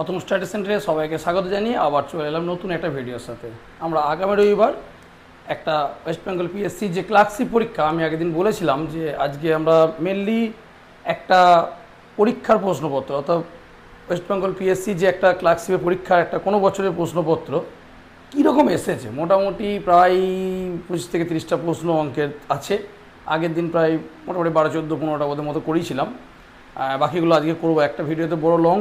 Atanu study সেন্টারে সবাইকে স্বাগত জানিয়ে আবার চলে এলাম নতুন একটা ভিডিওর সাথে। আমরা আগামী রবিবার একটা ওয়েস্ট বেঙ্গল পিএসসি যে ক্লার্কশিপ পরীক্ষা, আমি আগের দিন বলেছিলাম যে আজকে আমরা মেনলি একটা পরীক্ষার প্রশ্নপত্র, অর্থাৎ ওয়েস্ট বেঙ্গল পিএসসি যে একটা ক্লার্কশিপের পরীক্ষার একটা কোনো বছরের প্রশ্নপত্র কীরকম এসেছে, মোটামুটি প্রায় 25 থেকে 30টা প্রশ্ন অঙ্কের আছে। আগের দিন প্রায় মোটামুটি 12, 14, 15টা ওদের মতো করেছিলাম, বাকিগুলো আজকে করবো। একটা ভিডিওতে বড় লং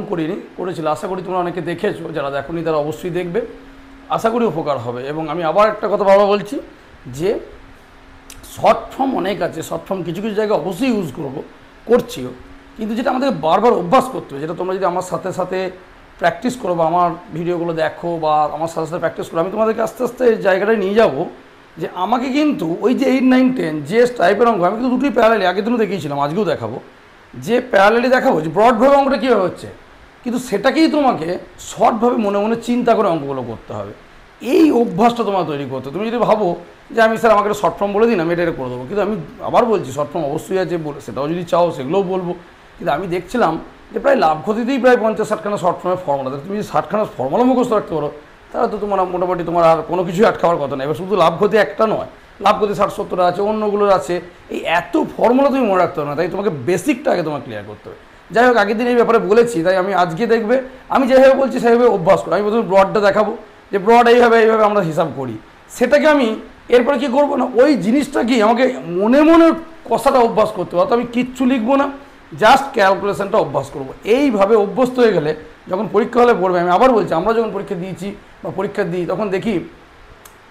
করেছিল, আশা করি তোমরা অনেকে দেখেছো, যারা দেখোনি তারা অবশ্যই দেখবে, আশা করি উপকার হবে। এবং আমি আবার একটা কথা বারবার বলছি যে শর্ট ফর্ম অনেক আছে, শর্ট ফর্ম কিছু কিছু জায়গায় অবশ্যই ইউজ করছিও, কিন্তু যেটা আমাদের বারবার অভ্যাস করতে হবে, যেটা তোমরা যদি আমার সাথে সাথে প্র্যাকটিস করো বা আমার ভিডিওগুলো দেখো বা আমার সাথে সাথে প্র্যাকটিস করো, আমি তোমাদেরকে আস্তে আস্তে এই জায়গাটায় নিয়ে যাবো যে আমাকে কিন্তু ওই যে 8, 9, 10 যে টাইপের অঙ্ক, আমি কিন্তু দুটোই প্যারালালি আগের দিনও দেখিয়েছিলাম, আজকেও দেখাবো, যে প্যারালালি দেখাবো যে ব্রডভাবে অঙ্কটা কীভাবে হচ্ছে, কিন্তু সেটাকেই তোমাকে শর্টভাবে মনে মনে চিন্তা করে অঙ্কগুলো করতে হবে। এই অভ্যাসটা তোমার তৈরি করতে। তুমি যদি ভাবো যে আমি স্যার আমাকে শর্ট ফর্ম বলে দিন, আমি এটা করে দেবো, কিন্তু আমি আবার বলছি শর্ট ফর্ম অবশ্যই আছে, সেটাও যদি চাও সেগুলোও বলবো। কিন্তু আমি দেখছিলাম যে প্রায় লাভ ক্ষতিতেই প্রায় 50-60খানা শর্ট ফর্মের ফর্মুলা, তুমি যদি 60খানা ফর্মুলা মুখস্থ রাখতে পারো তাহলে তো তোমার মোটামুটি তোমার আর কোনো কিছুই আটকাবার কথা নয়। এবার শুধু লাভ ক্ষতি একটা নয়, লাভ ক্ষতি 60-70 আছে, অন্যগুলোর আছে, এই এত ফর্মুলা তুমি মনে রাখতে হবে না, তাই তোমাকে বেসিকটা আগে তোমাকে ক্লিয়ার করতে হবে। যাই হোক, আগের দিন এই ব্যাপারে বলেছি, তাই আমি আজকে দেখবে আমি যেভাবে বলছি সেভাবে অভ্যাস করো। আমি প্রথমে ব্রডটা দেখাবো যে ব্রড এইভাবে আমরা হিসাব করি, সেটাকে আমি এরপরে কী করবো না, ওই জিনিসটা কি আমাকে মনে মনে কষাটা অভ্যাস করতে হবে। আমি কিচ্ছু লিখবো না, জাস্ট ক্যালকুলেশনটা অভ্যাস করবো। এইভাবে অভ্যস্ত হয়ে গেলে যখন পরীক্ষা হলে পড়বে, আমি আবার বলছি আমরা যখন পরীক্ষা দিয়েছি বা পরীক্ষা দিই তখন দেখি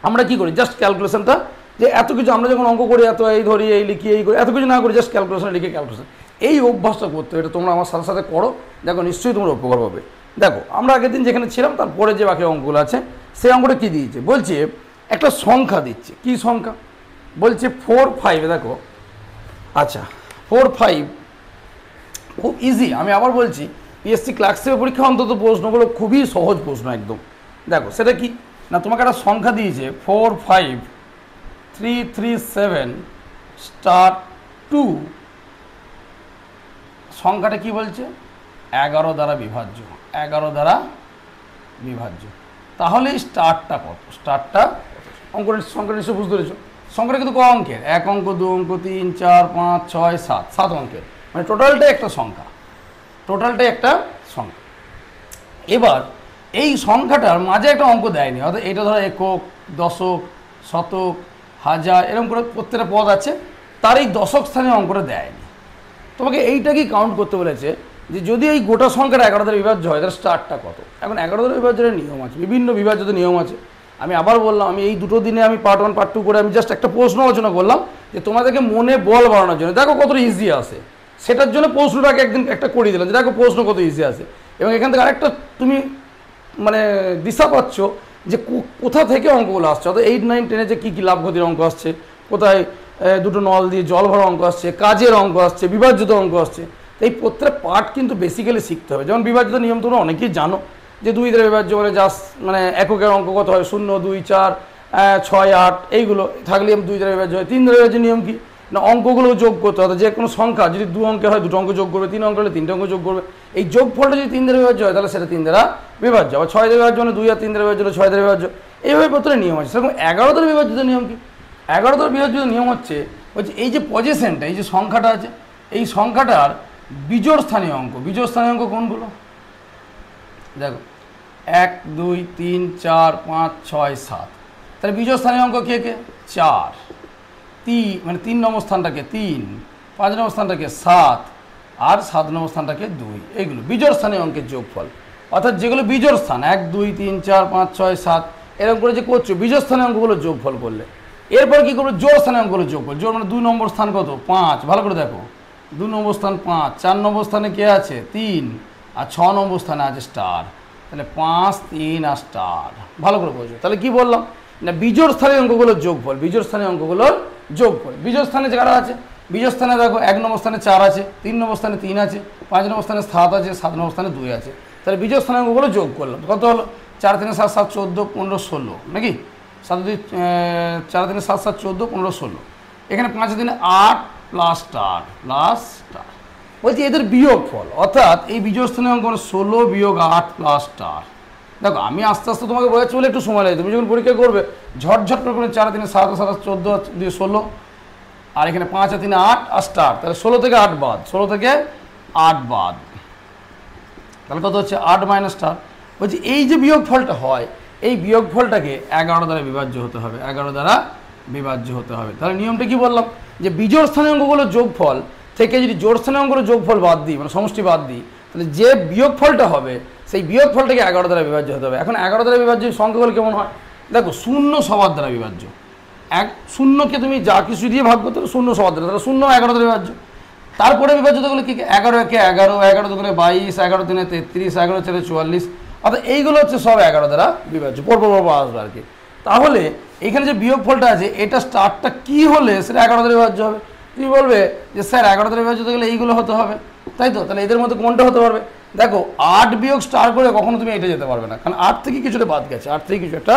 আমরা কী করি, জাস্ট ক্যালকুলেশনটা, যে এত কিছু আমরা যখন অঙ্ক করি এত এই ধরি এই লিখি এই করি, এত কিছু না করি, জাস্ট ক্যালকুলেশন লিখে ক্যালকুলেশন, এই অভ্যাসটা করতে হবে। এটা তোমরা আমার সাথে সাথে করো, দেখো নিশ্চয়ই তোমরা উপকার পাবে। দেখো আমরা আগের দিন যেখানে ছিলাম তারপরে যে বাকি অঙ্কগুলো আছে সেই অঙ্কটা কী দিয়েছে, বলছে একটা সংখ্যা দিচ্ছে। কী সংখ্যা বলছে? 4, 5। দেখো আচ্ছা 4, 5 খুব ইজি। আমি আবার বলছি পিএসসি ক্লার্কশিপের পরীক্ষা অন্তত প্রশ্নগুলো খুবই সহজ প্রশ্ন একদম। দেখো সেটা কি না, তোমাকে একটা সংখ্যা দিয়েছে 4, 5, 3, 3, 7, *2। সংখ্যাটা কি বলছে? 11 দ্বারা বিভাজ্য। 11 দ্বারা বিভাজ্য। তাহলে স্টারটা কত? স্টারটা সংখ্যাটা নিশ্চয় বুঝতে পেরেছো। সংখ্যাটা কিন্তু ক অঙ্কের? 1 অঙ্ক, 2 অঙ্ক, 3, 4, 5, 6, 7 অঙ্কের, মানে টোটালটাই একটা সংখ্যা, টোটালটাই একটা সংখ্যা। এবার এই সংখ্যাটার মাঝে একটা অঙ্ক দেয়নি, অর্থাৎ এটা ধরো একক, দশক, শতক, হাজার, এরকম করে প্রত্যেকটা পদ আছে, তার এই দশক স্থানীয় অঙ্কটা দেয়নি। তোমাকে এইটাকেই কাউন্ট করতে বলেছে যে যদি এই গোটা সংখ্যাটা 11 দ্বারা বিভাজ্য হয় তাহলে স্টারটা কত। এখন 11 দ্বারা বিভাজ্যের নিয়ম আছে, বিভিন্ন বিভাজ্যতে নিয়ম আছে। আমি আবার বললাম, আমি এই দুটো দিনে আমি পার্ট 1, পার্ট 2 করে আমি জাস্ট একটা প্রশ্ন আলোচনা করলাম যে তোমাদেরকে মনে বল বাড়ানোর জন্য, দেখো কতটা ইজি আসে, সেটার জন্য প্রশ্নটাকে একদিন একটা করিয়ে দিলাম যে দেখো প্রশ্ন কত ইজি আসে। এবং এখান থেকে আরেকটা তুমি মানে দিশা পাচ্ছ যে কোথা থেকে অঙ্কগুলো আসছে, অর্থাৎ 8, 9, 10 যে কী কী লাভ ক্ষতির অঙ্ক আসছে, কোথায় দুটো নল দিয়ে জল ভরা অঙ্ক আসছে, কাজের অঙ্ক আসছে, বিভাজ্যত অঙ্ক আসছে। এই প্রত্যেকটা পার্ট কিন্তু বেসিক্যালি শিখতে হবে। যেমন বিভাজ্যত নিয়ম তোমরা অনেকেই জানো যে 2 দ্বারা বিভাজ্য মানে জাস্ট মানে এককের অঙ্ক কত হয়, 0, 2, 4, 6, 8 এইগুলো থাকলে 2 দ্বারা বিভাজ্য হয়। 3 দ্বারা বিভাজ্য নিয়ম কি না, অঙ্কগুলো যোগ করতে হবে। যে কোনো সংখ্যা যদি 2 অঙ্কের হয় 2টো অঙ্ক যোগ করবে, 3 অঙ্ক হলে 3টে অঙ্ক যোগ করবে। এই যোগফলটা যদি 3 দ্বারা বিভাজ্য হয় তাহলে সেটা 3 দ্বারা বিভাজ্য। আবার 6 দ্বারা বিভাজ্য মানে 2 আর 3 দ্বারা বিভাজ্য হলে 6 দ্বারা বিভাজ্য। এইভাবে প্রত্যেকটা নিয়ম আছে। সেরকম 11 দ্বারা বিভাজ্যত নিয়ম কি? 11 দ্বারা বিভাজ্যত নিয়ম হচ্ছে এই যে পজিশনটা, এই যে সংখ্যাটা আছে, এই সংখ্যাটার বিজোড় স্থানীয় অঙ্ক। বিজোড় স্থানীয় অঙ্ক কোনগুলো? দেখো 1, 2, 3, 4, 5, 6, 7। তাহলে বিজোড় স্থানীয় অঙ্ক কে কে? 4, 3 মানে 3 নম্বর স্থানটাকে 3, 5 নম্বর স্থানটাকে 7 আর 7 নম্বর স্থানটাকে 2। এইগুলো বিজোড় স্থানীয় অঙ্কের যোগফল। অর্থাৎ যেগুলো বিজোড় স্থান 1, 2, 3, 4, 5, 6, 7 এরকম করে যে করছো বিজোড় স্থানীয় অঙ্কগুলো যোগফল করলে, এরপর কী করবো? জোড় স্থানীয় অঙ্কগুলো যোগফল। জোড় মানে 2 নম্বর স্থান কত? 5, ভালো করে দেখো, 2 নম্বর স্থান 5, 4 নম্বর স্থানে কে আছে? 3 আর 6 নম্বর স্থানে আছে স্টার। তাহলে 5, 3 আর স্টার, ভালো করে বোঝো। তাহলে কি বললাম না, বিজোড় স্থানীয় অঙ্কগুলোর যোগফল, বিজোড় স্থানীয় অঙ্কগুলোর যোগফল। বিজোড় স্থানে যারা আছে, বিজোড় স্থানে দেখো 1 নম্বর স্থানে 4 আছে, 3 নম্বর স্থানে 3 আছে, 5 নম্বর স্থানে 7 আছে, 7 নম্বর স্থানে 2 আছে। তাহলে বিজোড় স্থানীয় অঙ্কগুলো যোগ করলাম, কত হলো? 4, 3, 7, 7, 14, 15, 16 নাকি? 4, 3, 7, 7, 14, 15, 16। এখানে 5 দিনে 8 প্লাস স্টার প্লাস স্টার। বলছি এদের বিয়োগ ফল, অর্থাৎ এই বিজোড় স্থানীয় অঙ্ক মানে 16 বিয়োগ 8 প্লাস স্টার। দেখো আমি আস্তে আস্তে তোমাকে বলে চলে একটু সময় লাগে, তুমি যখন পরীক্ষা করবে ঝটঝট করে 4 3 7 7 14 2 16, আর এখানে 5 3 8 আর স্টার, তাহলে 16 থেকে 8 বাদ, 16 থেকে 8 বাদ, তাহলে কত হচ্ছে 8 মাইনাস স্টার। বলছি এই যে বিয়োগ ফলটা হয়, এই বিয়োগ ফলটাকে 11 দ্বারা বিভাজ্য হতে হবে, 11 দ্বারা বিভাজ্য হতে হবে। তাহলে নিয়মটা কি বললাম, যে বিজোড় স্থানীয় অঙ্কগুলোর যোগফল থেকে যদি জোড় স্থানীয় অঙ্কগুলোর যোগফল বাদ দিই, মানে সমষ্টি বাদ দিই, তাহলে যে বিয়োগ ফলটা হবে সেই বিয়োগ ফলটাকে 11 দ্বারা বিভাজ্য হতে হবে। এখন 11 দ্বারা বিভাজ্য সংখ্যাগুলো কেমন হয়, দেখো শূন্য সবার দ্বারা বিভাজ্য, শূন্যকে তুমি যা কিছু দিয়ে ভাগ করতে হবে শূন্য সবার দ্বারা, তাহলে শূন্য 11 দ্বারা বিভাজ্য। তারপরে বিভাজ্যতাগুলো কি, 11 একে 11, 11 দুগুণে 22, 11 তিনে 33, 11 4 44, অর্থাৎ এইগুলো হচ্ছে সব 11 দ্বারা বিভাজ্য, পরপর আসবে আর কি। তাহলে এখানে যে বিয়োগ ফলটা আছে এটা স্টারটা কি হলে সেটা 11 দ্বারা বিভাজ্য হবে। তুমি বলবে যে স্যার 11 দ্বারা বিভাজ্য হতে গেলে এইগুলো হতে হবে, তাই তো? তাহলে এদের মধ্যে কোনটা হতে পারবে? দেখো 8 বিয়োগ স্টার করে কখনো তুমি এটা যেতে পারবে না, কারণ 8 থেকে কিছুটা বাদ গেছে, 8 থেকে কিছু একটা,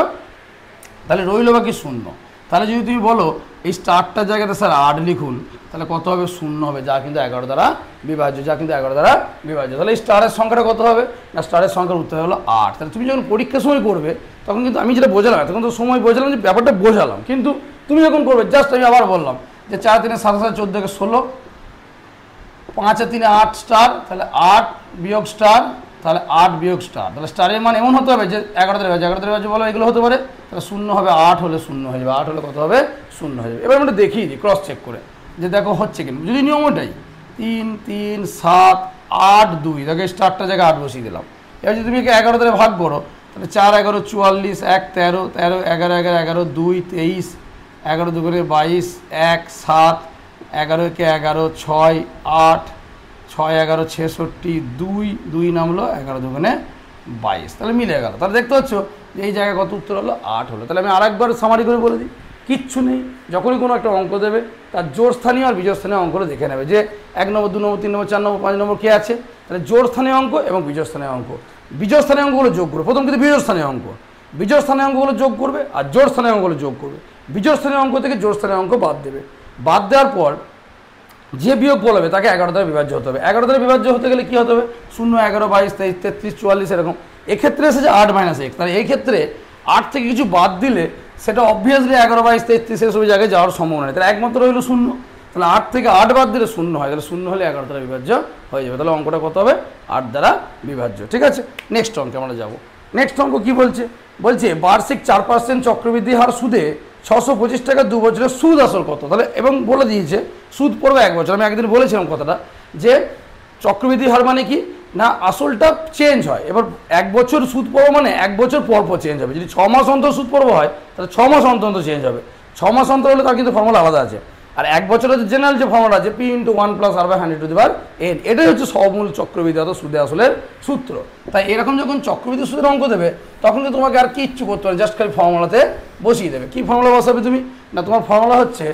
তাহলে রইল বাকি শূন্য। তাহলে যদি তুমি বলো এই স্টারটার জায়গাতে স্যার 8 লিখুন, তাহলে কত হবে? শূন্য হবে, যা কিন্তু 11 দ্বারা বিভাজ্য, যা কিন্তু 11 দ্বারা বিভাজ্য। তাহলে এই স্টারের সংখ্যাটা কত হবে না, স্টারের সংখ্যার উত্তর হলো 8। তাহলে তুমি যখন পরীক্ষার সময় করবে তখন কিন্তু আমি যেটা বোঝালাম, তখন তো সময় বোঝালাম, যে ব্যাপারটা বোঝালাম, কিন্তু তুমি যখন করবে জাস্ট আমি আবার বললাম যে 4 3 7 7 14 কে 16, 5 3 8 স্টার, তাহলে 8 বিয়োগ স্টার, তাহলে 8 বিয়োগ স্টার, তাহলে স্টারের মান এমন হতে হবে যে 11 দ্বারা বিভাজ্য, 11 দ্বারা বিভাজ্য বলো এগুলো হতে পারে, তাহলে শূন্য হবে, 8 হলে শূন্য হয়ে যাবে, 8 হলে কত হবে? শূন্য হয়ে যাবে। এবার আমরা দেখিয়ে দিই ক্রস চেক করে যে দেখো হচ্ছে কিনা। যদি নিয়ম ওটাই 3 3 7 8 2, দেখো স্টারটা জায়গায় 8 বসিয়ে দিলাম। এবার যদি তুমি 11 দ্বারা ভাগ করো, তাহলে 4 11 44, 1 13, 13 11 11 11 2 23, 11 দুগুণে 22, 1 7, 11 একে 11, 6 8, 6 11 66, 2 2 নামলো, 11 দুগুণে 22, তাহলে মিলে গেল। তাহলে দেখতে পাচ্ছ যে এই জায়গায় কত উত্তর হলো? 8 হলো। তাহলে আমি আরেকবার সামারি করে বলে দিই, কিচ্ছু নেই, যখনই কোনো একটা অঙ্ক দেবে তার জোড় স্থানীয় আর বিজোড় স্থানীয় অঙ্কগুলো দেখে নেবে, যে 1 নম্বর 2 নম্বর 3 নম্বর 4 নম্বর 5 নম্বর কে আছে। তাহলে জোড় স্থানীয় অঙ্ক এবং বিজোড় স্থানীয় অঙ্ক, বিজোড় স্থানীয় অঙ্কগুলো যোগ করবে। প্রথম কিন্তু বিজোড় স্থানীয় অঙ্ক, বিজোড় স্থানীয় অঙ্কগুলো যোগ করবে আর জোড় স্থানীয় অঙ্কগুলো যোগ করবে। বিজোড় স্থানীয় অঙ্ক থেকে জোড় স্থানীয় অঙ্ক বাদ দেবে, বাদ দেওয়ার পর যে বিয়োগ বলবে তাকে 11 দ্বারা বিভাজ্য হতে হবে। 11 দ্বারা বিভাজ্য হতে গেলে কী হতে হবে? 0 11 22 23 33 44 এরকম। এক্ষেত্রে এসেছে 8 - x, তাহলে এই ক্ষেত্রে 8 থেকে কিছু বাদ দিলে সেটা অবভিয়াসলি 11 22 33 এসব জায়গায় যাওয়ার সম্ভাবনা নেই, তাহলে একমাত্র রইল 0। তাহলে 8 থেকে 8 বাদ দিলে 0 হয়, তাহলে 0 হলে 11 দ্বারা বিভাজ্য হয়ে যাবে। তাহলে অঙ্কটা কত হবে? 8 দ্বারা বিভাজ্য। ঠিক আছে, নেক্সট অঙ্কে আমরা যাবো। নেক্সট অঙ্ক কী বলছে? বলছে বার্ষিক 4% চক্রবৃদ্ধি হার সুদে 625 টাকা 2 বছরের সুদ আসল কত? তাহলে এবং বলে দিয়েছে সুদ পড়বে 1 বছর। আমি একদিন বলেছিলাম কথাটা, যে চক্রবৃদ্ধি হার মানে কি না, আসলটা চেঞ্জ হয়। এবার 1 বছর সুদ পর্ব মানে 1 বছর পর পর চেঞ্জ হবে। যদি 6 মাস অন্তর সুদ পর্ব হয় তাহলে 6 মাস অন্তর অন্তর চেঞ্জ হবে। 6 মাস অন্তর হলে তার কিন্তু ফর্মুলা আলাদা আছে। আর 1 বছরের জেনারেল যে ফর্মুলা আছে P × 1 + r/100n, এটাই হচ্ছে সমূল চক্রবৃদ্ধি অর্থাৎ সুদে আসলের সূত্র। তাই এরকম যখন চক্রবৃদ্ধি সুদের অঙ্ক দেবে তখন কিন্তু তোমাকে আর কিচ্ছু করতে হবে, জাস্ট খালি ফর্মুলাতে বসিয়ে দেবে। কী ফর্মুলা বসাবে তুমি না, তোমার ফর্মুলা হচ্ছে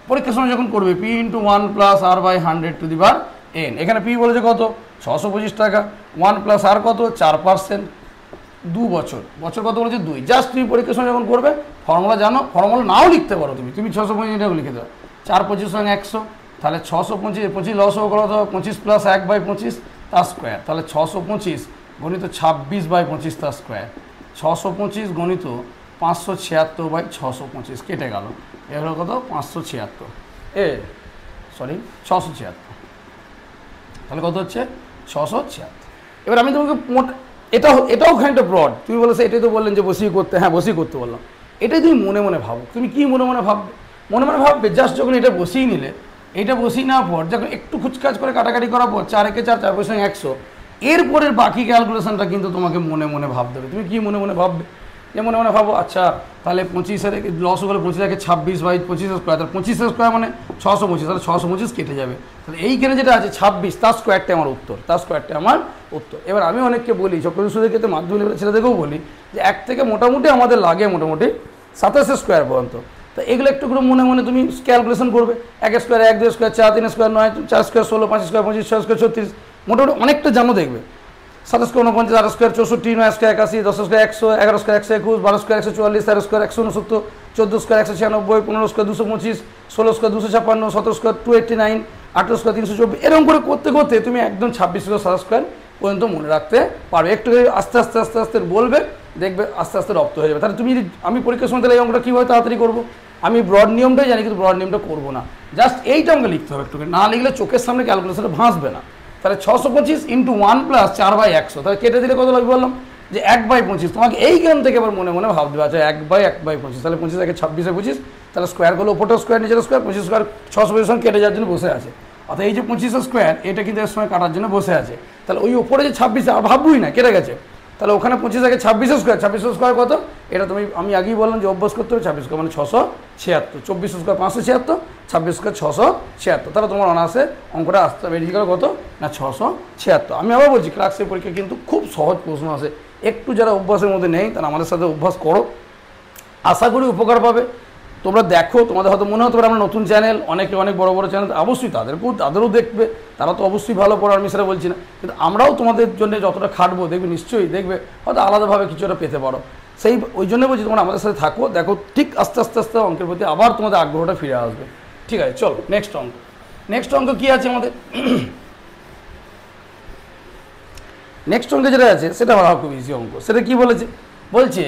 পরীক্ষার সময় যখন করবে P × 1 + r/100n, এখানে P বলেছে কত? 625 টাকা, 1 + r কত? 4%, 2 বছর, বছর কত বলেছে? 2। জাস্ট তুমি পরীক্ষার সময় যখন করবে ফর্মুলা জানো, ফর্মুলা নাও লিখতে পারো তুমি 625 টাকা লিখে দেবে। 4 25 = 100, তাহলে 625, 25 লস কত? 25 + 1/25 তার স্কোয়ার, তাহলে 625 গণিত 26/25 তার স্কোয়ার, 625 গণিত 576/625 কেটে গেল। এ হলো কত? 576, 676। তাহলে কত হচ্ছে? 676। এবার আমি তোমাকে এটাও খানিকটা ব্রড, তুমি বলেছো এটাই তো বললেন যে বসিয়ে করতে, হ্যাঁ বসিয়ে করতে বললাম। এটাই তুমি মনে মনে ভাবো। তুমি কি মনে মনে ভাববে? মনে মনে ভাববে জাস্ট যখন এটা বসিয়ে নিলে, এটা বসিয়ে নেওয়ার পর যখন একটু খুচকাজ করে কাটাকাটি করার পর 4 একে 4, 4 × 100, এরপরের বাকি ক্যালকুলেশনটা কিন্তু তোমাকে মনে মনে ভাবতে হবে। তুমি কি মনে মনে ভাববে? যে মনে মনে ভাবো আচ্ছা তাহলে 25-এর লস হলে 25 26/25 স্কোয়ার, তাহলে 25 স্কোয়ার মানে 625, তাহলে 625 কেটে যাবে। তাহলে এইখানে যেটা আছে 26, তার স্কোয়ারটা আমার উত্তর, তার স্কোয়ারটা আমার উত্তর। এবার আমি অনেককে বলি, চক্রবৃদ্ধি সুদের ক্ষেত্রে মাধ্যমিক লেভেলের ছেলেদেরকেও বলি যে 1 থেকে মোটামুটি আমাদের লাগে মোটামুটি 27 স্কোয়ার পর্যন্ত। তো এগুলো একটু করে মনে মনে তুমি ক্যালকুলেশন করবে। 1 square 1, 2 square 4, 3 square 9, 4 square 16, 5 square 25, 6 square 36, মোটামুটি অনেকটা জানো দেখবে। 7 square 49, 8 square 64, 9 square 81, 10 square 100, 11 square 121, 12 square 144, 13 square 169, 14 square 196, 15 square 225, 16 square 256, 17 square 289, 18 square 324, এরকম করে করতে করতে তুমি একদম 26 স্কোয়ার পর্যন্ত মনে রাখতে পারবে। একটু আস্তে আস্তে আস্তে আস্তে বলবে, দেখবে আস্তে আস্তে রপ্ত হয়ে যাবে। তাহলে তুমি আমি পরীক্ষার সময় তাহলে এই অঙ্কটা কীভাবে তাড়াতাড়ি করবো, আমি ব্রড নিয়মটাই জানি কিন্তু ব্রড নিয়মটা করবো না, জাস্ট এইটা আমাকে লিখতে হবে একটু, না লিখলে চোখের সামনে ক্যালকুলেশনটা ভাসবে না। তাহলে 625 × 1 + 4/100, তাহলে কেটে দিলে কত লাগবে বললাম যে 1/25। তোমাকে এই জ্ঞান থেকে আবার মনে মনে ভাবতে আচ্ছা 1/1/25, তাহলে 25 থেকে 26 25, তাহলে স্কোয়ার করলে ওপরটা স্কোয়ার নিচের স্কোয়ার, 25 স্কোয়ার 625 সঙ্গে কেটে যাওয়ার জন্য বসে আছে। অর্থাৎ এই যে 25 স্কোয়ার এটা কিন্তু এর সময় কাটার জন্য বসে আছে। তাহলে ওই ওপরে যে 26 আর ভাববই না, কেটে গেছে। তাহলে ওখানে 25 থেকে 26 স্কোয়ার, 26 স্কোয়ার কত, এটা আমি আগেই বললাম যে অভ্যাস করতে হবে। 26 স্কোয়ার মানে 676, 24 স্কোয়ার 576, 26 স্কোয়ার 676, তাহলে তোমার অনার্সে অঙ্কটা আসতে বেরিয়ে গেল কত না 676। আমি আবার বলছি ক্লাসের পরীক্ষা কিন্তু খুব সহজ প্রশ্ন আসে, একটু যারা অভ্যাসের মধ্যে নেই তারা আমাদের সাথে অভ্যাস করো, আশা করি উপকার পাবে। তোমরা দেখো, তোমাদের হয়তো মনে হতে পারে আমরা নতুন চ্যানেল, অনেকে অনেক বড় বড় চ্যানেল, অবশ্যই তাদেরও দেখবে, তারা তো অবশ্যই ভালো পড়ার, আমি সেটা বলছি না, কিন্তু আমরাও তোমাদের জন্য যতটা খাটবো দেখবে নিশ্চয়ই দেখবে হয়তো আলাদাভাবে কিছু একটা পেতে পারো। ওই জন্য বলছি তোমরা আমাদের সাথে থাকো, দেখো ঠিক আস্তে আস্তে আস্তে অঙ্কের প্রতি আবার তোমাদের আগ্রহটা ফিরে আসবে। ঠিক আছে, চলো নেক্সট অঙ্ক কী আছে আমাদের। নেক্সট অঙ্কে যেটা আছে সেটা খুব ইজি অঙ্ক। সেটা কি বলছে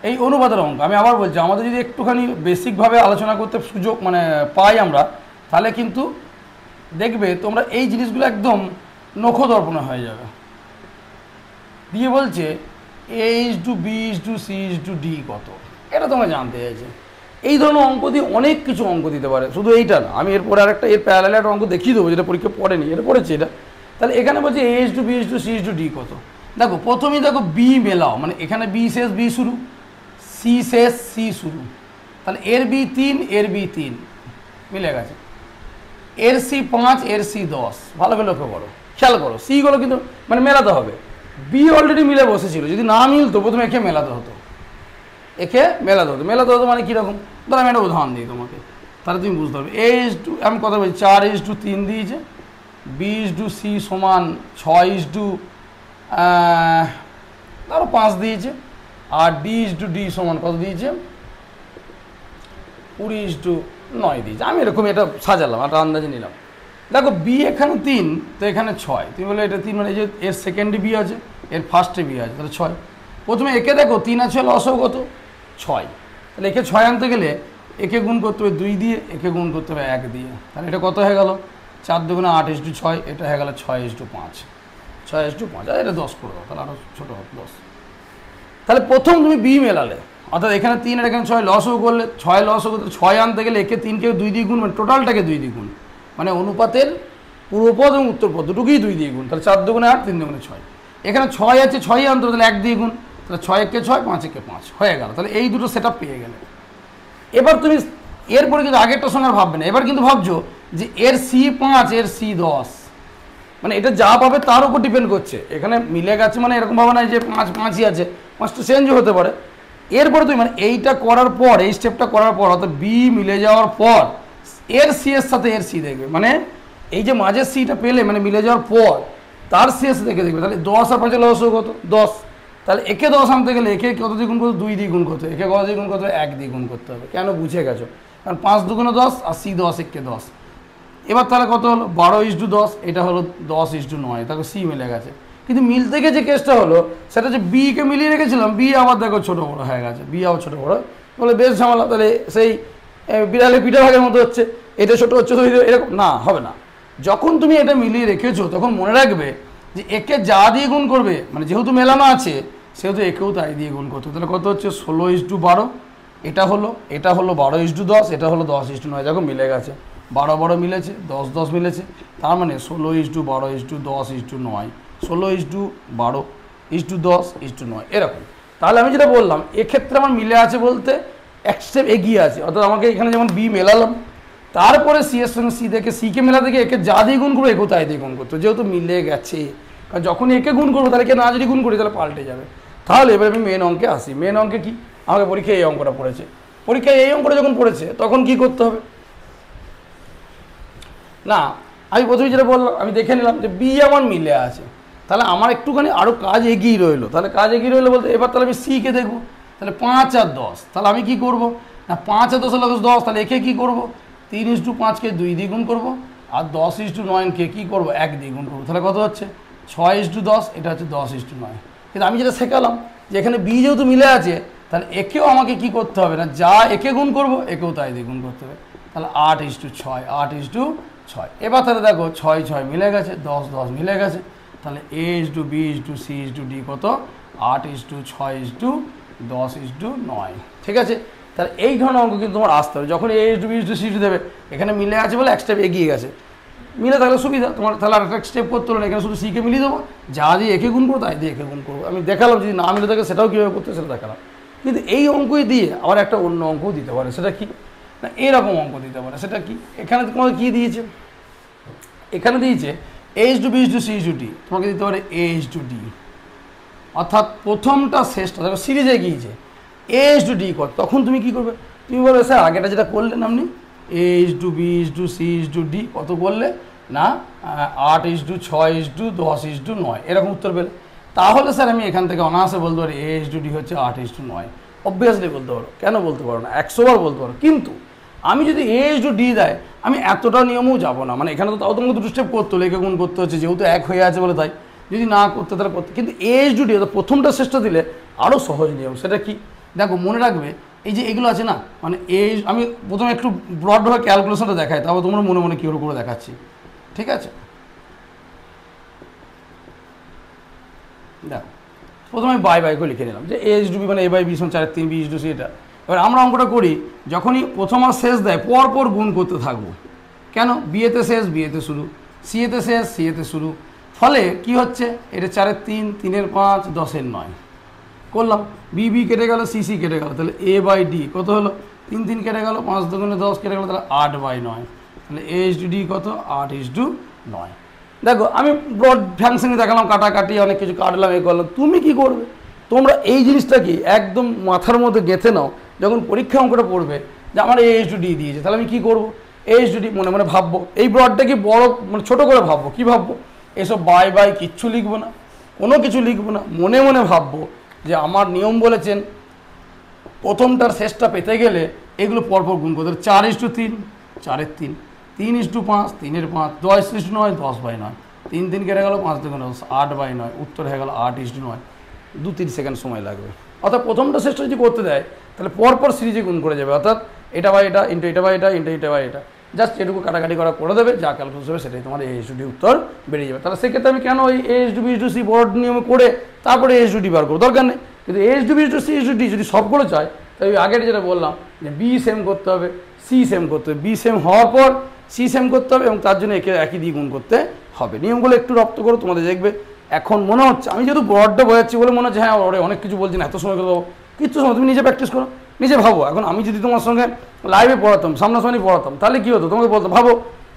এই অনুপাতের অঙ্ক। আমি আবার বলছি আমাদের যদি একটুখানি বেসিকভাবে আলোচনা করতে সুযোগ পাই আমরা, তাহলে কিন্তু দেখবে তোমরা এই জিনিসগুলো একদম নখদর্পণে হয়ে যাবে। দিয়ে বলছে A/B/C/D কত, এটা তোমরা জানতে চাইছে। এই ধরনের অঙ্ক দিয়ে অনেক কিছু অঙ্ক দিতে পারে, শুধু এইটা না। আমি এরপরে আরেকটা এর প্যারালাল একটা অঙ্ক দেখিয়ে দেবো যেটা পরীক্ষা পড়েনি, এটা পড়েছে এটা। তাহলে এখানে বলছে A/B/C/D কত। দেখো প্রথমেই দেখো বি মেলাও, মানে এখানে বি শেষ বি শুরু, সি শেষ সি শুরু, তাহলে এর বি 3 এর বি 3 মিলে গেছে, এর সি 5 এর সি 10। ভালো করে লক্ষ্য করো, খেয়াল করো, সিগুলো কিন্তু মেলাতে হবে। বি অলরেডি মিলে বসেছিল, যদি না মিলতো প্রথমে একে মেলাতে হতো, মেলাতে হতো মানে কীরকম, ধরো আমি একটা উদাহরণ দিই তোমাকে, তাহলে তুমি বুঝতে পারবে। আমি কথা বলছি 4:3 দিয়েছে, B/C সমান 6:ধরো 5 দিয়েছে, আর D/D সমান কত দিয়েছে 20:9 দিয়েছে। আমি এরকম এটা সাজালাম, একটা আন্দাজে নিলাম। দেখো বি এখানে 3, তো এখানে 6, তুমি বলে এটা 3 মানে এই যে এর সেকেন্ডে বি আছে, এর ফার্স্টে বি আছে, তাহলে 6। প্রথমে একে দেখো 3 আছে, লসও কত 6, তাহলে একে 6 আনতে গেলে একে গুণ করতে হবে 2 দিয়ে, একে গুণ করতে হবে 1 দিয়ে, তাহলে এটা কত হয়ে গেল 4 × 8:6, এটা হয়ে গেল 6:5, 6:5, আর এটা 10 করে দাও, তাহলে আরও ছোটো হবে 10। তাহলে প্রথম তুমি বি মেলালে, অর্থাৎ এখানে 3 আর এখানে 6, লসও করলে 6 লসও করতে 6 আনতে গেলে একে 3কে 2 দিয়ে গুণ, মানে টোটালটাকে 2 দিয়ে গুণ, মানে অনুপাতের পূর্বপদ এবং উত্তরপদ দুটোকেই 2 দিয়ে গুণ, তাহলে 4 × 8, 3 × 6। এখানে 6 আছে, 6ই আনতে হবে, তাহলে 1 দিয়ে গুণ, তাহলে 6 × 6, 5 × 5 হয়ে গেল। তাহলে এই দুটো সেট আপ পেয়ে গেলে এবার তুমি এরপরে কিন্তু আগেরটার সঙ্গে আর ভাববে না, এবার কিন্তু ভাবছো যে এর সি 5 এর সি 10, মানে এটা যা পাবে তার উপর ডিপেন্ড করছে। এখানে মিলে গেছে মানে এরকম ভাবে না যে 5ই আছে, 5টা চেঞ্জও হতে পারে। এরপরে তুমি এইটা করার পর, এই স্টেপটা করার পর, অর্থাৎ বি মিলে যাওয়ার পর এর সি এর সাথে এর সি দেখবে, মানে এই যে মাঝের সিটা পেলে মানে মিলে যাওয়ার পর তার সি এস দেখে দেখবে, তাহলে 10 আর 5 লস কত 10, তাহলে একে 10 আনতে গেলে একে কত দিয়ে গুণ করতে, 2 দিয়ে গুণ করতে হবে, একে কত দিয়ে গুণ করতে হবে, 1 দিয়ে গুণ করতে হবে। কেন বুঝে গেছো, কারণ 5 × 2 = 10 আর সি 10 একে 10। এবার তাহলে কত হলো 12:10, এটা হলো 10:9, তাকে সি মিলে গেছে। কিন্তু মিলতে গিয়ে যে কেসটা হলো সেটা যে বিকে মিলিয়ে রেখেছিলাম, বি আবার দেখো ছোটো বড়ো হয়ে গেছে, বি আবার ছোটো বড়ো বলে বেশ ঝামেলা। তাহলে সেই বিড়ালে পিঠা ভাগের মতো হচ্ছে, এটা ছোটো হচ্ছে, তো এরকম না, হবে না। যখন তুমি এটা মিলিয়ে রেখেছো তখন মনে রাখবে যে একে যা দিয়ে গুণ করবে, মানে যেহেতু মেলানো আছে সেহেতু একেও তাই দিয়ে গুণ করতে, তাহলে কত হচ্ছে 16:12, এটা হলো 12:10, এটা হলো 10:9, দেখো মিলে গেছে, 12 মিলেছে, 10 মিলেছে, তার মানে 16:12:10:9, 16:12:10:9 এরকম। তাহলে আমি যেটা বললাম এক্ষেত্রে আমার মিলে আছে বলতে এক স্টেপ এগিয়ে আছে, অর্থাৎ আমাকে এখানে যেমন বি মেলালাম, তারপরে সি এর সঙ্গে সি দেখে সিকে মেলা থেকে একে যা দিয়ে গুণ করবো একেও তাই দিয়ে গুণ করতো, যেহেতু মিলে গেছে। কারণ যখন একে গুণ করবো তাহলে একে না যদি গুণ করি তাহলে পাল্টে যাবে। তাহলে এবার আমি মেন অঙ্কে আসি। মেন অঙ্কে কি, আমাকে পরীক্ষায় এই অঙ্কটা পড়েছে, পরীক্ষায় এই অঙ্কটা যখন পড়েছে তখন কি করতে হবে না, আমি প্রথমে যেটা বললাম আমি দেখে নিলাম যে বি আমার মিলে আছে, তাহলে আমার একটুখানি আরও কাজ এগিয়ে রইলো। তাহলে কাজ এগিয়ে রইলো বলতে এবার তাহলে আমি সিকে দেখবো, তাহলে 5 আর 10, তাহলে আমি কি করব না 5 আর 10 হলো 10, তাহলে একে কী করবো 3:5কে 2 দিয়ে গুণ করবো, আর 10:9কে কী করবো 1 দিয়ে গুণ করবো, তাহলে কত হচ্ছে 6:10, এটা হচ্ছে 10:9। কিন্তু আমি যেটা শেখালাম যে এখানে বি যেহেতু মিলে আছে তাহলে একেও আমাকে কি করতে হবে না, যা একে গুণ করবো একেও তাই দিয়ে গুণ করতে হবে, তাহলে 8:6, 8:6। এবার তাহলে দেখো 6 মিলে গেছে, 10 মিলে গেছে, তাহলে A:B:C:D কত 8:6:10:9। ঠিক আছে, তাহলে এই ধরনের অঙ্ক কিন্তু তোমার আসতে হবে যখন A:B:C:D দেবে। এখানে মিলে আছে বলে এক স্টেপ এগিয়ে গেছে, মিলে থাকলে সুবিধা তোমার, তাহলে আর একটা স্টেপ করতে হলো না, এখানে শুধু সিকে মিলিয়ে দেবো, যা দিয়ে একে গুণ করবো তাই দিয়ে একে গুণ করবো। আমি দেখালাম যদি না মিলে থাকে সেটাও কীভাবে করতে সেটা দেখালাম। কিন্তু এই অঙ্কই দিয়ে আবার একটা অন্য অঙ্কও দিতে পারে, সেটা কি না এরকম অঙ্ক দিতে পারে, সেটা কি এখানে তোমাকে কী দিয়েছে, এখানে দিয়েছে A:B:C:D, তোমাকে দিতে পারে A:D, অর্থাৎ প্রথমটা শেষটা দেখো সিরিজে গিয়েছে A:D কর, তখন তুমি কি করবে, তুমি বলবে স্যার আগেটা যেটা করলেন আপনি A:B:C:D কত করলে না 8:6:10:9 এরকম উত্তর পেলে, তাহলে স্যার আমি এখান থেকে অনায়াসে বলতে পারি A:D হচ্ছে 8:9। অবভিয়াসলি বলতে পারো, কেন বলতে পারো না, 100 বার বলতে পারো। কিন্তু আমি যদি A:D দেয় আমি এতটা নিয়মও যাবো না, মানে এখানে তো তাও তোমাকে দুটো স্টেপ করতে হলো, একে গুণ করতে হচ্ছে যেহেতু এক হয়ে আছে বলে তাই, যদি না করতে তাহলে করতে। কিন্তু A:D প্রথমটা শেষটা দিলে আরও সহজ নিয়ম, সেটা কি দেখো মনে রাখবে, এই যে এগুলো আছে না, মানে আমি প্রথমে একটু ব্রডভাবে ক্যালকুলেশনটা দেখাই, তারপর তোমরা মনে মনে কী করে দেখাচ্ছি, ঠিক আছে। দেখো প্রথমে বাই করে লিখে নিলাম যে A:B মানে A/B 4/3 B:3 এটা। এবার আমরা অঙ্কটা করি, যখনই প্রথম আর শেষ দেয় পরপর গুণ করতে থাকবো, কেন বিয়েতে শেষ বিয়েতে শুরু, সিএতে শেষ সিএতে শুরু, ফলে কি হচ্ছে এটা 4/3 3/5 10/9 করলাম, বি কেটে গেল সি কেটে গেল, তাহলে A/D কত হলো 3 কেটে গেল, 5 2 10 কেটে গেল, তাহলে 8/9, তাহলে A:D কত 8:9। দেখো আমি ব্রড ফ্যাংশনে দেখালাম, কাটাকাটি অনেক কিছু কাটলাম, এ করলাম, তুমি কি করবে, তোমরা এই জিনিসটা কি একদম মাথার মধ্যে গেঁথে নাও, যখন পরীক্ষা অঙ্কটা পড়বে যে আমার A:D দিয়েছে, তাহলে আমি কী করবো, A:D মনে মনে ভাববো, এই ব্রডটা কি বড় মানে ছোটো করে ভাববো, কী ভাববো, এসব বাই কিচ্ছু লিখবো না, কোনো কিছু লিখবো না, মনে মনে ভাববো যে আমার নিয়ম বলেছেন প্রথমটার শেষটা পেতে গেলে এগুলো পরপর গুণ করতে, 4:3 4/3 3:5 3/5 10:9 10/9 3 কেটে গেল, 5 2 10 8/9, উত্তর হয়ে গেল 8:9। 2-3 সেকেন্ড সময় লাগবে। অর্থাৎ প্রথমটা শেষটা যদি করতে দেয় তাহলে পরপর সিরিজে গুণ করে যাবে, অর্থাৎ এটা বাই এটা ইন্টু এটা বাই এটা ইন্টু এটা বাই এটা, জাস্ট এটুকু কাটাকাটি করে দেবে, যা ক্যালকুলেশন হবে সেটাই তোমার A:D উত্তর বেরিয়ে যাবে। তাহলে সেক্ষেত্রে আমি কেন ওই A:B:C বড় নিয়মে করে তারপরে A:D বার করবো, দরকার নেই। কিন্তু A:B:C যদি সবগুলো চায় তাই আগের যেটা বললাম যে বি সেম করতে হবে, সি সেম করতে হবে, বি সেম হওয়ার পর সি সেম করতে হবে এবং তার জন্য একে একই দিয়ে গুণ করতে হবে। নিয়মগুলো একটু রপ্ত করো, তোমাদের দেখবে এখন মনে হচ্ছে আমি যেহেতু ব্রডটা বোঝাচ্ছি বলে মনে হচ্ছে হ্যাঁ ওরে অনেক কিছু বলছি না, এত সময় করে দেবো, কিচ্ছু সময় তুমি নিজে প্র্যাকটিস করো, নিজে ভাবো। এখন আমি যদি তোমার সঙ্গে লাইভে পড়াতাম, সামনাসামনি পড়াতাম, তাহলে কী হতো, তোমাকে বলতো ভাবো,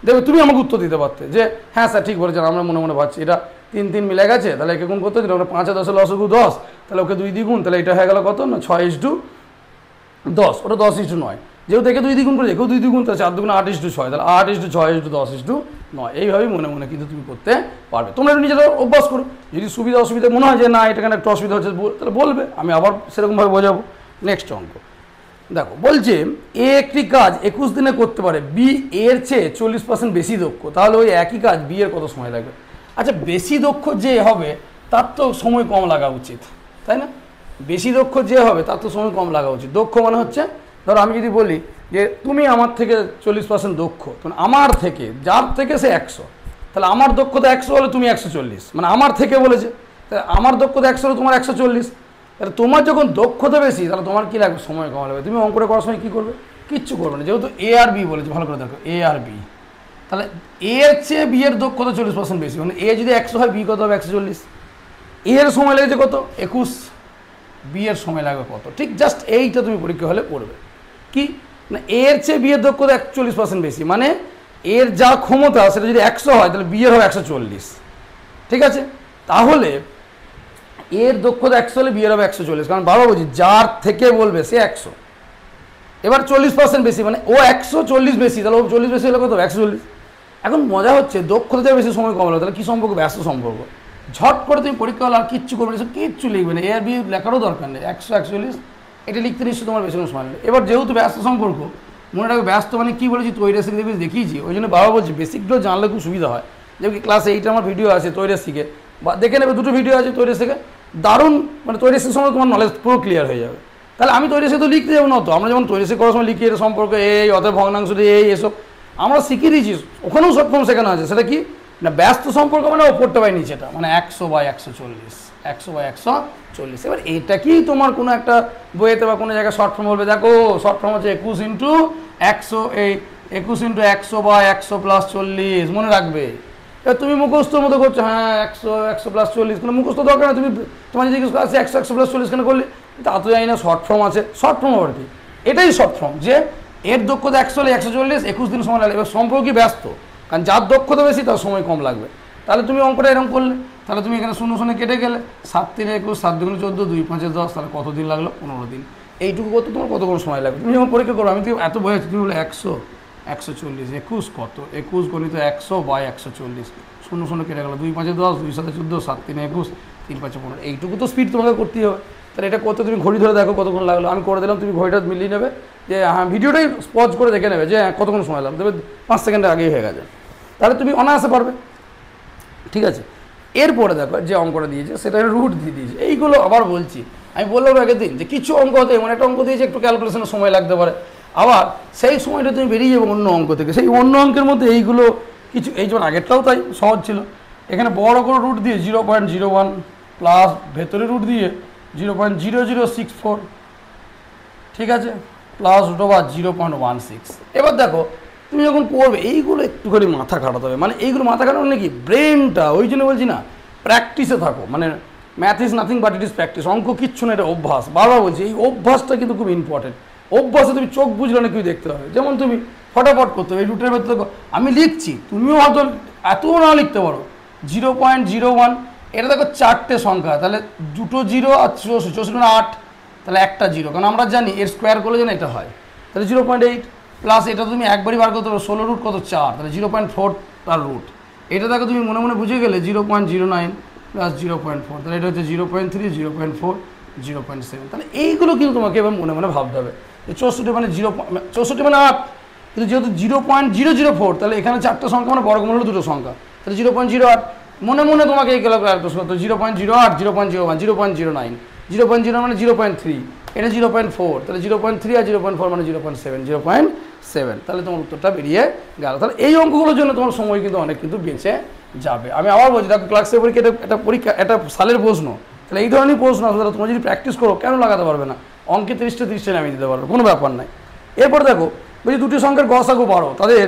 দেখবে তুমি আমাকে উত্তর দিতে পারতে যে হ্যাঁ স্যার ঠিক বলেছেন, আমরা মনে মনে ভাবছি এটা 3 মিলে গেছে, তাহলে একে গুণ করতে দিলে আমরা 5 10 লসগু 10, তাহলে ওকে 2 দিয়ে গুণ, তাহলে এটা হয়ে গেল কত না 6:10, ওটা 10:9, যেহেতু একে 2 দিয়ে গুণ করে একেও 2 দিয়ে গুণ, তাহলে 4 2 8:6, তাহলে 8:6:10:9 এইভাবেই মনে মনে কিন্তু তুমি করতে পারবে। তোমরা একটু নিজেরা অভ্যাস করো, যদি সুবিধা অসুবিধা মনে হয় যে না এটা কেন একটু অসুবিধা হচ্ছে তাহলে বলবে, আমি আবার সেরকমভাবে বোঝাবো। নেক্সট অঙ্ক দেখো, বলছে এ একটি কাজ 21 দিনে করতে পারে, বি এর চেয়ে 40% বেশি দক্ষ, তাহলে ওই একই কাজ বি এর কত সময় লাগবে। আচ্ছা বেশি দক্ষ যে হবে তার তো সময় কম লাগা উচিত, তাই না, বেশি দক্ষ যে হবে তার তো সময় কম লাগা উচিত। দক্ষ মানে হচ্ছে ধরো আমি যদি বলি যে তুমি আমার থেকে 40% দক্ষ, তখন আমার থেকে যার থেকে সে 100, তাহলে আমার দক্ষতা 100 হলে তুমি 140, মানে আমার থেকে বলেছে, তাহলে আমার দক্ষতা 100 হলে তোমার 140, তাহলে তোমার যখন দক্ষতা বেশি তাহলে তোমার কী লাগবে, সময় কম লাগবে। তুমি অঙ্কটা করার সময় কী করবে, কিচ্ছু করবে না, যেহেতু এ আর বি বলেছে, ভালো করে দেখো এ আর বি, তাহলে এর চেয়ে বি এর দক্ষতা 40% বেশি, মানে এ যদি 100 হয় বি কত হবে 140, এর সময় লেগেছে কত 21, বি এর সময় লাগবে কত, ঠিক জাস্ট এইটা তুমি পরীক্ষা হলে পড়বে কি না, এর চেয়ে বি এর দক্ষতা 40% বেশি, মানে এর যা ক্ষমতা সেটা যদি 100 হয় তাহলে বি এর হবে 140, ঠিক আছে। তাহলে এর দক্ষতা 100 হলে বি এর হবে 140, কারণ বাবা বলছি যার থেকে বলবে সে 100, এবার 40% বেশি মানে ও 140 বেশি, তাহলে ও 40 বেশি হলে কত 140। এখন মজা হচ্ছে দক্ষতা বেশি সময় কম হলো, তাহলে কী সম্পর্ক, ব্যস্ত সম্পর্ক। ঝট করে তুমি পরীক্ষা হলে আর কিচ্ছু করবে না, কিচ্ছু লিখবে না, এ আর বি লেখারও দরকার নেই, 100 140 এটা লিখতে নিশ্চয়ই তোমার বেশি সময় লাগবে। এবার যেহেতু ব্যস্ত সম্পর্ক মনে রাখবে ব্যস্ত মানে কী বলেছি, তৈরাসিক দেখবি দেখিয়েছি, ওই জন্য বাবা বলছি বেসিকগুলো জানলে খুব সুবিধা হয়। যেমন ক্লাস 8 আমার ভিডিও আছে তৈরাসিকে, বা দেখে নেবে, দুটো ভিডিও আছে তৈরাসিকে, দারুণ, মানে তৈরাসিক সময় তোমার নলেজ পুরো ক্লিয়ার হয়ে যাবে। তাহলে আমি তৈরাসিক তো লিখতে যাবো না, তো আমরা যেমন তৈরাসিক করার সময় লিখি এটা সম্পর্কে এই অতএব ভগ্নাংশ এই এসব আমরা শিখিয়ে দিয়েছি, ওখানেও শর্ট ফর্ম শেখানো আছে। সেটা কি না, ব্যস্ত সম্পর্ক মানে ওপরটা বাই নিচেটা, মানে 100/140, 100/140। এবার এটা কি তোমার কোনো একটা বইয়েতে বা কোনো জায়গায় শর্ট ফর্ম বলবে, দেখো শর্ট ফর্ম হচ্ছে 21 ইন্টু 100, এই 21 ইন্টু 100/100+40, মনে রাখবে। এবার তুমি মুখস্থর মতো করছো, হ্যাঁ 100+40, কোনো মুখস্থ দরকার না, তুমি তোমার যদি কিছু আছে 100+40 কেন করলে, তা তো জানি না শর্ট ফর্ম আছে। শর্ট ফর্ম আর কি, এটাই শর্ট ফর্ম, যে এর দক্ষতা 100 হলে 140, 21 দিন সময় লাগবে। এবার সম্পর্ক কি ব্যস্ত, কারণ যার দক্ষতা বেশি তার সময় কম লাগবে। তাহলে তুমি অঙ্কটা এরকম করলে, তাহলে তুমি এখানে 0 কেটে গেলে 7 3 21, 7 2 14, 2 5 10, তাহলে কত দিন লাগলো? 15 দিন। এইটুকু করতে তোমার কতক্ষণ সময় লাগবে? তুমি যখন পরীক্ষা করো, আমি তো এত বই আছে, তুমি বলে 100 140, 21 কত? 21 গণিত 100/140, 0 কেটে গেলো, 2 5 10, 2 7 14, 7 3 21, 3 5 15। এইটুকু তো স্পিড তোমাকে করতেই হবে। তাহলে এটা করতে তুমি ঘড়ি ধরে দেখো কতক্ষণ লাগলো, আমি করে দিলাম, তুমি ঘড়িটা মিলিয়ে নেবে, যে হ্যাঁ ভিডিওটাই পজ করে দেখে নেবে যে কতক্ষণ সময় লাগবে, তবে 5 সেকেন্ডের আগেই হয়ে গেছে, তাহলে তুমি অনায়াসে পারবে। ঠিক আছে, এরপরে দেখো যে অঙ্কটা দিয়েছে সেটা রুট দিয়ে দিয়েছে। এইগুলো আবার বলছি, আমি বললাম আগের দিন যে কিছু অঙ্ক হতে এমন একটা অঙ্ক দিয়েছে একটু ক্যালকুলেশনের সময় লাগতে পারে, আবার সেই সময়টা তুমি বেরিয়ে যাবে অন্য অঙ্ক থেকে, সেই অন্য অঙ্কের মধ্যে এইগুলো কিছু, এই যেমন আগেরটাও তাই সহজ ছিল, এখানে বড় করে রুট দিয়ে 0.01 প্লাস ভেতরে রুট দিয়ে 0.0064, ঠিক আছে, প্লাস √/0.16। এবার দেখো তুমি যখন করবে এইগুলো একটুখানি মাথা খাটাতে হবে, মানে এইগুলো মাথা খাটানো নাকি ব্রেনটা, ওই জন্য বলছি না প্র্যাকটিসে থাকো, মানে math is nothing but it is practice. অঙ্ক কিচ্ছু না, এটা অভ্যাস। বারবার বলছি এই অভ্যাসটা কিন্তু খুব ইম্পর্টেন্ট। অভ্যাসে তুমি চোখ বুঝলে না কেউ দেখতে হবে, যেমন তুমি ফটাফট করতে হবে এই রুটের ভেতরে, আমি লিখছি তুমিও হয়তো এত না লিখতে পারো। 0.01, এটা দেখো 4টে সংখ্যা, তাহলে 2 0 আর 64 8, তাহলে একটা 0, কারণ আমরা জানি এর স্কোয়ার করলে যেন এটা হয়, তাহলে 0.8 প্লাস এটা তুমি একবারই বার করতে পারো, 16 রুট কত 4, তাহলে 0.4 তার রুট। এটা দেখো তুমি মনে মনে বুঝে গেলে 0.09 প্লাস 0.4, তাহলে এটা হচ্ছে 0.3, 0.4, 0.7। তাহলে এইগুলো কিন্তু তোমাকে এবার মনে মনে ভাবতে হবে যে 64 মানে 64 মানে 8, কিন্তু যেহেতু 0.004, তাহলে এখানে 4টে সংখ্যা মানে বর্গমূল হলো 2টো সংখ্যা, তাহলে 0.08 মনে মনে তোমাকে এই ক্যালকুলেট করতে 0.08, 0.01, 0.09, 0.0 মানে 0.3, এটা 0.4, তাহলে 0.3 আর 0.4 মানে 0.7, 0.7, তাহলে তোমার উত্তরটা বেরিয়ে গেল। তাহলে এই অঙ্কগুলোর জন্য তোমার সময় কিন্তু অনেক কিন্তু বেঁচে যাবে। আমি আবার বলছি, দেখো ক্লাসের পরীক্ষা এটা সালের প্রশ্ন, তাহলে এই ধরনের প্রশ্ন আসলে তোমরা যদি প্র্যাকটিস করো কেন লাগাতে পারবে না? অঙ্কে 30টা নামিয়ে দিতে পারবে, কোনো ব্যাপার নাই। এরপর দেখো বলছি দুটি সংখ্যার গসাগু 12, তাদের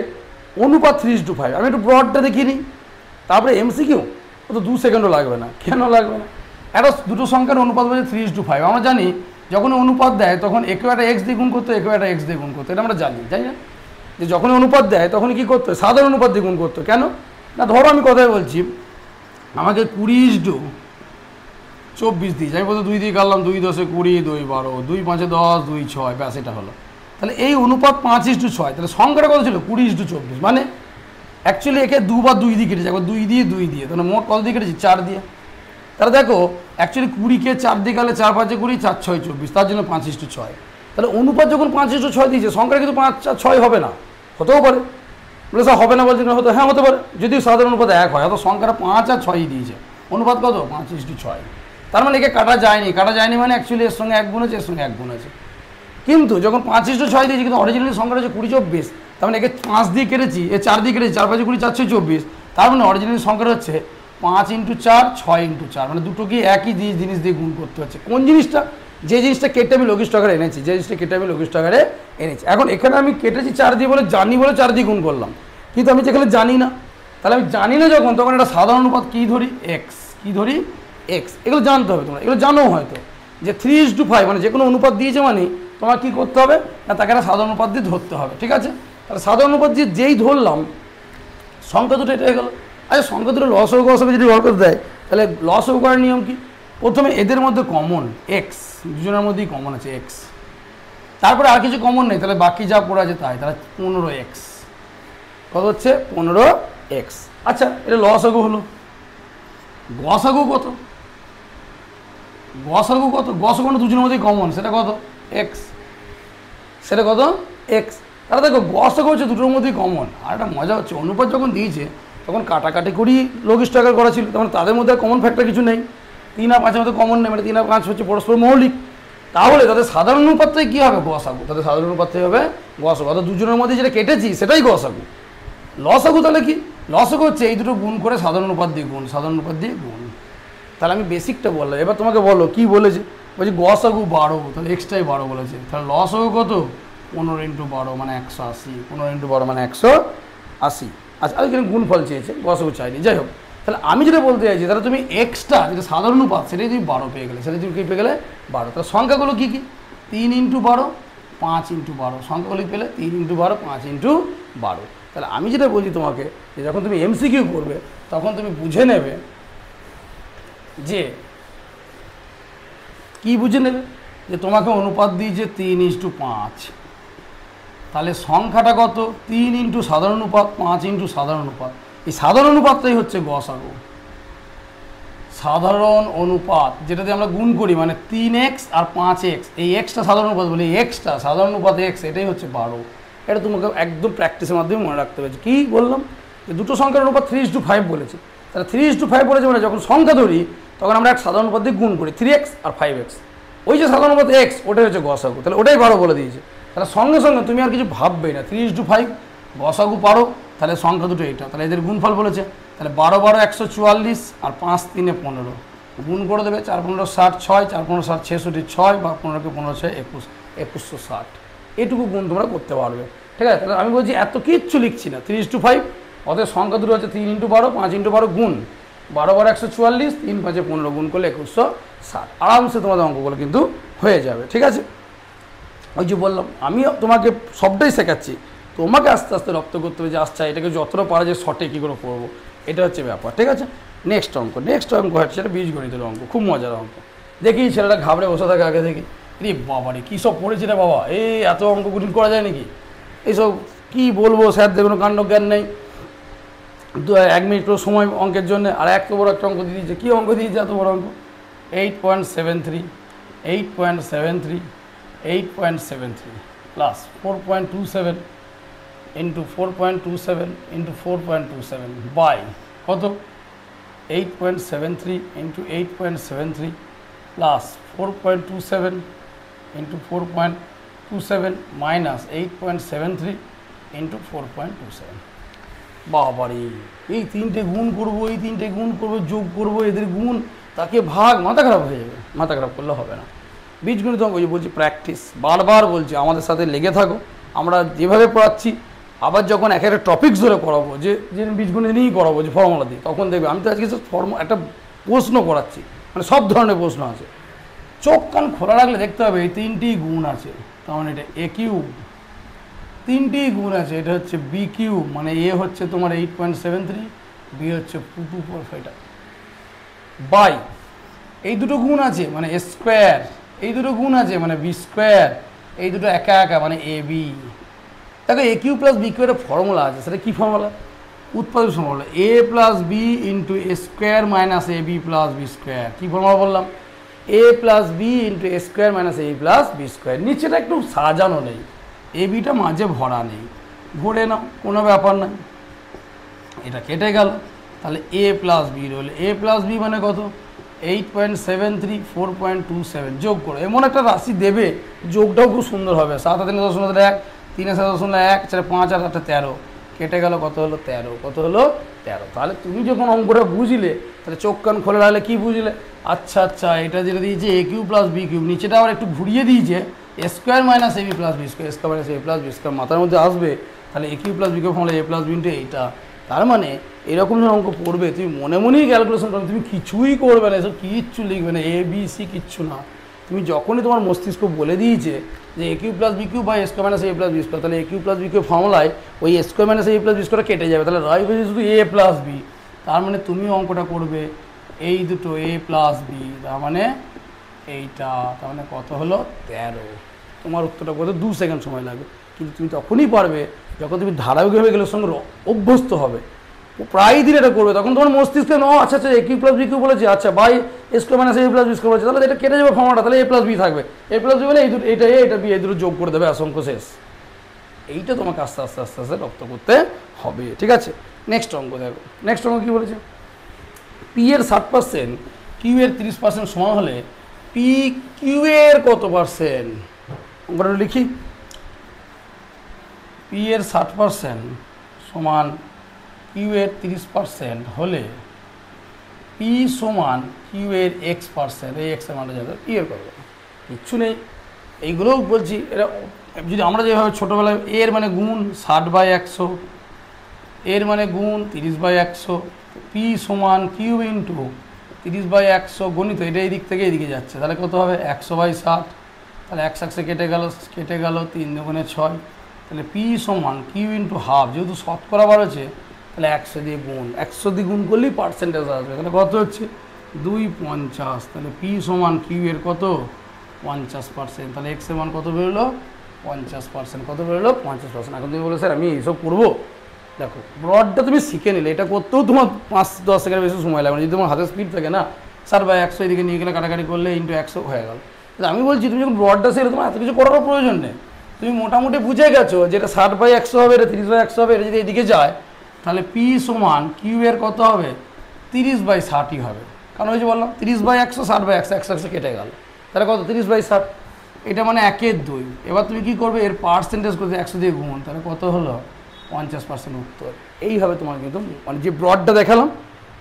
অনুপাত 3:5। আমি একটু ব্রডটা দেখিয়ে নিই, তারপরে এমসিকিউ তো 2 সেকেন্ডও লাগবে না। কেন লাগবে না? একটা দুটো সংখ্যার অনুপাত বলছে 3:5। আমরা জানি যখন অনুপাত দেয় তখন একেও একটা এক্স দিয়ে গুণ করতো, একেও একটা এক্স দিয়ে গুণ করতো, এটা আমরা জানি, তাই না? যে যখন অনুপাত দেয় তখন কী করতো? সাধারণ অনুপাত দিয়ে গুণ করতো। কেন না, ধরো আমি কথাই বলছি, আমাকে 20:24 দিয়েছে, আমি বলতো 2 দিয়ে কাটলাম, 2 10 20, 2 12, 2 5 10, 2 6, ব্যাস এটা হলো। তাহলে এই অনুপাত 5:6, তাহলে সংখ্যাটা কত ছিল? 20:24, মানে অ্যাকচুয়ালি একে 2 বা 2 দিয়ে কেটেছে, একবার 2 দিয়ে, তাহলে মোট কত দিয়ে কেটেছি? 4 দিয়ে। তাহলে দেখো অ্যাকচুয়ালি 20কে 4 দিয়ে গেলে 4 5 20, 4 6 24, তার জন্য 5:6। তাহলে অনুপাত যখন 5:6 দিয়েছে, সংখ্যা কিন্তু 5 আর 6 হবে না, হতেও পারে। বলে স্যার হবে না বলছেন, হতো, হ্যাঁ হতে পারে, যদিও সাধারণ অনুপাত 1 হয়, অত সংখ্যাটা 5 আর 6 দিয়েছে, অনুপাত কত? 5:6। তার মানে একে কাটা যায়নি মানে অ্যাকচুয়ালি এর সঙ্গে 1 গুণ আছে, এর সঙ্গে 1 গুণ আছে। কিন্তু যখন 5:6 দিয়েছি, কিন্তু অরিজিনালি সংখ্যাটা হচ্ছে 20:24, তার মানে একে 5 দিয়ে কেটেছি, 4 দিয়ে কেটেছি, 4 5 20, 4 6 24, তার মানে অরিজিনালি সংখ্যাটা হচ্ছে 5 × 4, 6 × 4, মানে দুটোকে একই জিনিস দিয়ে গুণ করতে হচ্ছে। কোন জিনিসটা? যে জিনিসটা কেটে আমি লঘিষ্ঠ আকারে এনেছি, এখন এখানে আমি কেটেছি 4 দিয়ে বলে, জানি বলে 4 দিয়ে গুণ করলাম, কিন্তু আমি যেখানে জানি না, তাহলে আমি জানি না যখন, তখন একটা সাধারণ অনুপাত কী ধরি? এক্স। কী ধরি? এক্স। এগুলো জানতে হবে, তোমরা এগুলো জানো হয়তো, যে 3:5 মানে যে কোনো অনুপাত দিয়েছে মানে তোমার কী করতে হবে না, তাকে একটা সাধারণ অনুপাত দিয়ে ধরতে হবে, ঠিক আছে? তাহলে সাধারণ অনুপাত দিয়ে যেই ধরলাম, সংখ্যা দুটো এটা হয়ে গেলো। আচ্ছা, সংখ্যা দুটো লসগু গসাগু যদি বার করতে দেয়, তাহলে লসগু করার নিয়ম কি? প্রথমে এদের মধ্যে কমন এক্স, দুজনের মধ্যেই কমন আছে এক্স, তারপরে আর কিছু কমন নেই, তাহলে বাকি যা পড়ে আছে তাই, তাহলে 15x। কত হচ্ছে? 15x। আচ্ছা, এটা লসগু হলো। গসাগু কত? গসাগু দুজনের মধ্যেই কমন, সেটা কত? এক্স। সেটা কত? এক্স। তাহলে দেখো গসাগু হচ্ছে দুটোর মধ্যেই কমন। আর একটা মজা হচ্ছে অনুপাত যখন দিয়েছে তখন কাটাকাটি করেই লঘিষ্ঠ আকার করা ছিল, তখন তাদের মধ্যে কমন ফ্যাক্টর কিছু নেই, 3 আর 5-এর মধ্যে কমন নেই, মানে 3 আর 5 হচ্ছে পরস্পর মৌলিক। তাহলে তাদের সাধারণ অনুপাতটাই কী হবে? গসাগু। তাদের সাধারণ অনুপাতটাই হবে গসাগু, অর্থাৎ দুজনের মধ্যে যেটা কেটেছি সেটাই গসাগু। লসাগু তাহলে কি? লসাগু হচ্ছে এই দুটো গুণ করে সাধারণ অনুপাত দিয়ে গুণ, সাধারণ অনুপাত দিয়ে গুণ। তাহলে আমি বেসিকটা বললাম, এবার তোমাকে বলো কী বলেছে। বলছি গসাগু 12, তাহলে এক্সট্রাই 12 বলেছে। তাহলে লসাগু কত? 15 × 12 মানে 180, 15 × 12 মানে 180। আচ্ছা, আর এখানে গুণফল চেয়েছে, গসাগু চাইনি, যাই হোক। তাহলে আমি যেটা বলতে চাইছি, তাহলে তুমি এক্সট্রা যেটা সাধারণ অনুপাত সেটাই তুমি 12 পেয়ে গেলে, সেটা তুমি কী পেয়ে গেলে? 12। তাহলে সংখ্যাগুলো কী কী? 3 × 12, 5 × 12, সংখ্যাগুলি পেলে 3 × 12, 5 × 12। তাহলে আমি যেটা বলছি তোমাকে, যে যখন তুমি এমসিকিউ করবে তখন তুমি বুঝে নেবে যে কি বুঝে নেবে, যে তোমাকে অনুপাত দিয়েছে 3 × 5, তাহলে সংখ্যাটা কত? 3 × সাধারণ অনুপাত, 5 × সাধারণ অনুপাত। এই সাধারণ অনুপাতটাই হচ্ছে গসাগু। সাধারণ অনুপাত যেটাতে আমরা গুণ করি, মানে 3x আর 5x, এই এক্সটা সাধারণ অনুপাত বলি, এক্সটা সাধারণ অনুপাত এক্স, এটাই হচ্ছে 12। এটা তোমাকে একদম প্র্যাকটিসের মাধ্যমে মনে রাখতে হবে। কী বললাম? যে দুটো সংখ্যার অনুপাত 3:5 বলেছে। তাহলে 3:5 বলেছে মানে যখন সংখ্যা ধরি তখন আমরা এক সাধারণ অনুপাত দিয়ে গুণ করি, 3x আর 5x। ওই যে সাধারণ অনুপাত x, ওটাই হচ্ছে গসাগু। তাহলে ওটাই 12 বলে দিয়েছে। তাহলে সঙ্গে সঙ্গে তুমি আর কিছু ভাববেই না, 3:5 গসাগু 12, তাহলে সংখ্যা দুটো এইটা, তাহলে এদের গুণফল বলেছে। তাহলে 12 12 144 আর 5 3 15, গুণ করে দেবে, 4 15 60, 6 4 15 60 66, 6 বা 15 15 6 21, 2160। এটুকু গুণ তোমরা করতে পারবে, ঠিক আছে? তাহলে আমি বলছি এত কিচ্ছু লিখছি না, 3:5, অতএব সংখ্যা দুটো হচ্ছে 3 × 12, 5 × 12 গুণ 12 12 144, 3 5 15 গুণ করলে 2160। আরামসে তোমাদের অঙ্কগুলো কিন্তু হয়ে যাবে, ঠিক আছে? ওই যে বললাম, আমি তোমাকে সবটাই শেখাচ্ছি, তোমাকে আস্তে আস্তে রপ্ত করতে হবে যে আচ্ছা এটাকে যতটা পারা যায় শর্টে কী করে করবো, এটা হচ্ছে ব্যাপার, ঠিক আছে? নেক্সট অঙ্ক হচ্ছে সেটা বীজগণিতের অঙ্ক, খুব মজার অঙ্ক। দেখি ছেলেটা ঘাবড়ে বসে থাকে আগে থেকে, রে বাবারে কী সব পড়েছি রে বাবা, এই এত অঙ্ক কঠিন করা যায় নাকি? এইসব কী বলবো, স্যারদের কোনো কাণ্ড জ্ঞান নেই। 1 মিনিট সময় অঙ্কের জন্য, আর এত বড় একটা অঙ্ক দিয়ে দিয়েছে। কী অঙ্ক দিয়েছে? এত বড় অঙ্ক, 8.73 প্লাস 4.27 ইন্টু 4.27 ইন্টু 4.27 বাই কত? 8.73 into 8.73 plus 4.27 into 4.27 minus 8.73 into 4.27। বাবারে, এই তিনটে গুণ করবো, এই তিনটে গুণ করবো, যোগ করবো, এদের গুণ, তাকে ভাগ, মাথা খারাপ হয়ে যাবে। মাথা খারাপ করলে হবে না। বীজগণিত ওই বলছি প্র্যাকটিস, বারবার বলছি আমাদের সাথে লেগে থাকো। আমরা যেভাবে পড়াচ্ছি, আবার যখন এক একটা টপিকস ধরে পড়াবো, যে বীজগণিত নিয়েই পড়াবো, যে ফর্মুলা দিয়ে, তখন দেখবে আমি তো আজকে একটা প্রশ্ন করাচ্ছি, মানে সব ধরনের প্রশ্ন আছে। চোখ কান খোলা রাখলে দেখতে হবে এই তিনটেই গুণ আছে, তার মানে এটা এ কিউব, তিনটেই গুণ আছে। এটা হচ্ছে বি কিউব, মানে এ হচ্ছে তোমার 8.73, বি হচ্ছে 2.45 বাই, এই দুটো গুণ আছে মানে এ স্কোয়ার, এই দুটো গুণ আছে মানে বি স্কোয়ার, এই দুটো একা একা মানে এ বি। দেখো এ কিউ প্লাস বি কিউ একটা ফর্মুলা আছে, সেটা কী ফর্মুলা? উৎপাদক formula, A plus B into A square minus A B plus B square. Key formula বললাম? এ প্লাস বি ইন্টু এ স্কোয়ার মাইনাস এ প্লাস বি স্কোয়ার। নিচেটা একটু সাজানো নেই, এ বিটা মাঝে ভরা নেই, ভরে নাও, কোনো ব্যাপার নাই। এটা কেটে গেল, তাহলে এ প্লাস বি রইল, এ প্লাস বি মানে কত? 8.73 4.27 যোগ করো। এমন একটা রাশি দেবে, যোগটাও খুব সুন্দর হবে। 7 আর 3 1, 3 আর 7 1, 4 5 আর 8 13, কেটে গেল, কত হলো? 13। কত হলো? 13। তাহলে তুমি যখন অঙ্কটা বুঝলে, তাহলে চোখ কান খোলা রাখলে কী বুঝলে? আচ্ছা আচ্ছা, এটা যেটা দিয়েছে A cube plus B cube, নিচেটা আবার একটু ঘুরিয়ে দিয়েছে A square minus A B plus B square, square minus A plus B square মাথার মধ্যে আসবে। তাহলে A cube plus B cube formula A plus B into এইটা। তার মানে এরকম যখন অঙ্ক পড়বে, তুমি মনে মনেই ক্যালকুলেশন করবে, তুমি কিছুই করবে না, এসব কিচ্ছু লিখবে না, এ বি সি কিচ্ছু না। তুমি যখনই তোমার মস্তিষ্ক বলে দিয়েছে যে A cube plus B cube by square minus A plus B square, তাহলে A cube plus B cube ফর্মুলায় ওই স্কোয়ার মাইনাস এ প্লাস বি স্কোয়ার কেটে যাবে, তাহলে রাইট হয়েছে শুধু এ প্লাস বি। তার মানে তুমি অঙ্কটা করবে এই দুটো এ প্লাস বি, তার মানে এইটা, তার মানে কত হলো? 13। তোমার উত্তরটা করতে 2 সেকেন্ড সময় লাগবে, কিন্তু তুমি তখনই পারবে যখন তুমি ধারাবাহিকভাবে এগুলোর সঙ্গে অভ্যস্ত হবে। প্রায় দিন এটা করবে, তখন তোমার মস্তিষ্কে আচ্ছা আচ্ছা a cube plus B cube বলেছে, আচ্ছা by square minus A plus B square বলেছে, তাহলে এটা কেটে যাবে ফর্মুলাটা, তাহলে এ প্লাস বি থাকবে, এ প্লাস বি মানে এইটা এ এটা বি, এই দুটো যোগ করে দেবে, অঙ্ক শেষ। এইটা তোমাকে আস্তে আস্তে আস্তে আস্তে রপ্ত করতে হবে, ঠিক আছে। নেক্সট অঙ্ক দেখো, নেক্সট অঙ্ক কী বলেছে, পি এর 60%, কিউ এর 30% সমান হলে পি কিউ এর কত পার্সেন্ট? অঙ্কটা লিখি, পি এর 60% সমান কিউ এর 30% হলে পি সমান কিউ এর x%, এই x এর মানটা যাবে, পি এর কত? কিচ্ছু নেই, এইগুলোও বলছি। এটা যদি আমরা যেভাবে ছোটোবেলায় এর মানে গুণ 60/100, এর মানে গুণ 30/100, পি সমান কিউ ইন্টু 30/100 গণিত, এটা এই দিক থেকে এইদিকে যাচ্ছে, তাহলে কত হবে 100/60, তাহলে 100 কেটে গেল 3 দুগুণে 6, তাহলে পি সমান কিউ ইন্টু হাফ, যেহেতু শতকরা বার হচ্ছে তাহলে 100 দিয়ে গুণ, 100 দিয়ে গুণ করলেই পার্সেন্টেজ আসবে, তাহলে কত হচ্ছে 250, তাহলে পি সমান কিউ এর কত 50%, তাহলে এক্স এর মান কত বেরোলো 50%, কত বেরোলো 50%। এখন তুমি বলো স্যার আমি এইসব করবো, দেখো ব্রডটা তুমি শিখে নিলে, এটা করতেও তোমার 5-10 সেকেন্ড বেশি সময় লাগবে, যদি তোমার হাতে স্পিড থাকে না, 60/100 এদিকে নিয়ে গেলে কাটাকাটি করলে ইন্টু 100 হয়ে গেল। আমি বলছি তুমি যখন ব্রডটা শিখলে তোমার এত কিছু করারও প্রয়োজন নেই, তুমি মোটামুটি বুঝে গেছো যেটা 60/100 হবে, এটা 30/100 হবে, এটা যদি এদিকে যায় তাহলে পি সমান কিউ এর কত হবে 30/60 হবে, কারণ ওই যে বললাম 30/100, 60/100, 100 কেটে গেল, তাহলে কত 30/60, এটা মানে 1/2। এবার তুমি কী করবে, এর পার্সেন্টেজ করতে 100 দিয়ে গুণ, তাহলে কত হলো 50% উত্তর। এইভাবে তোমার কিন্তু মানে যে ব্রডটা দেখালাম,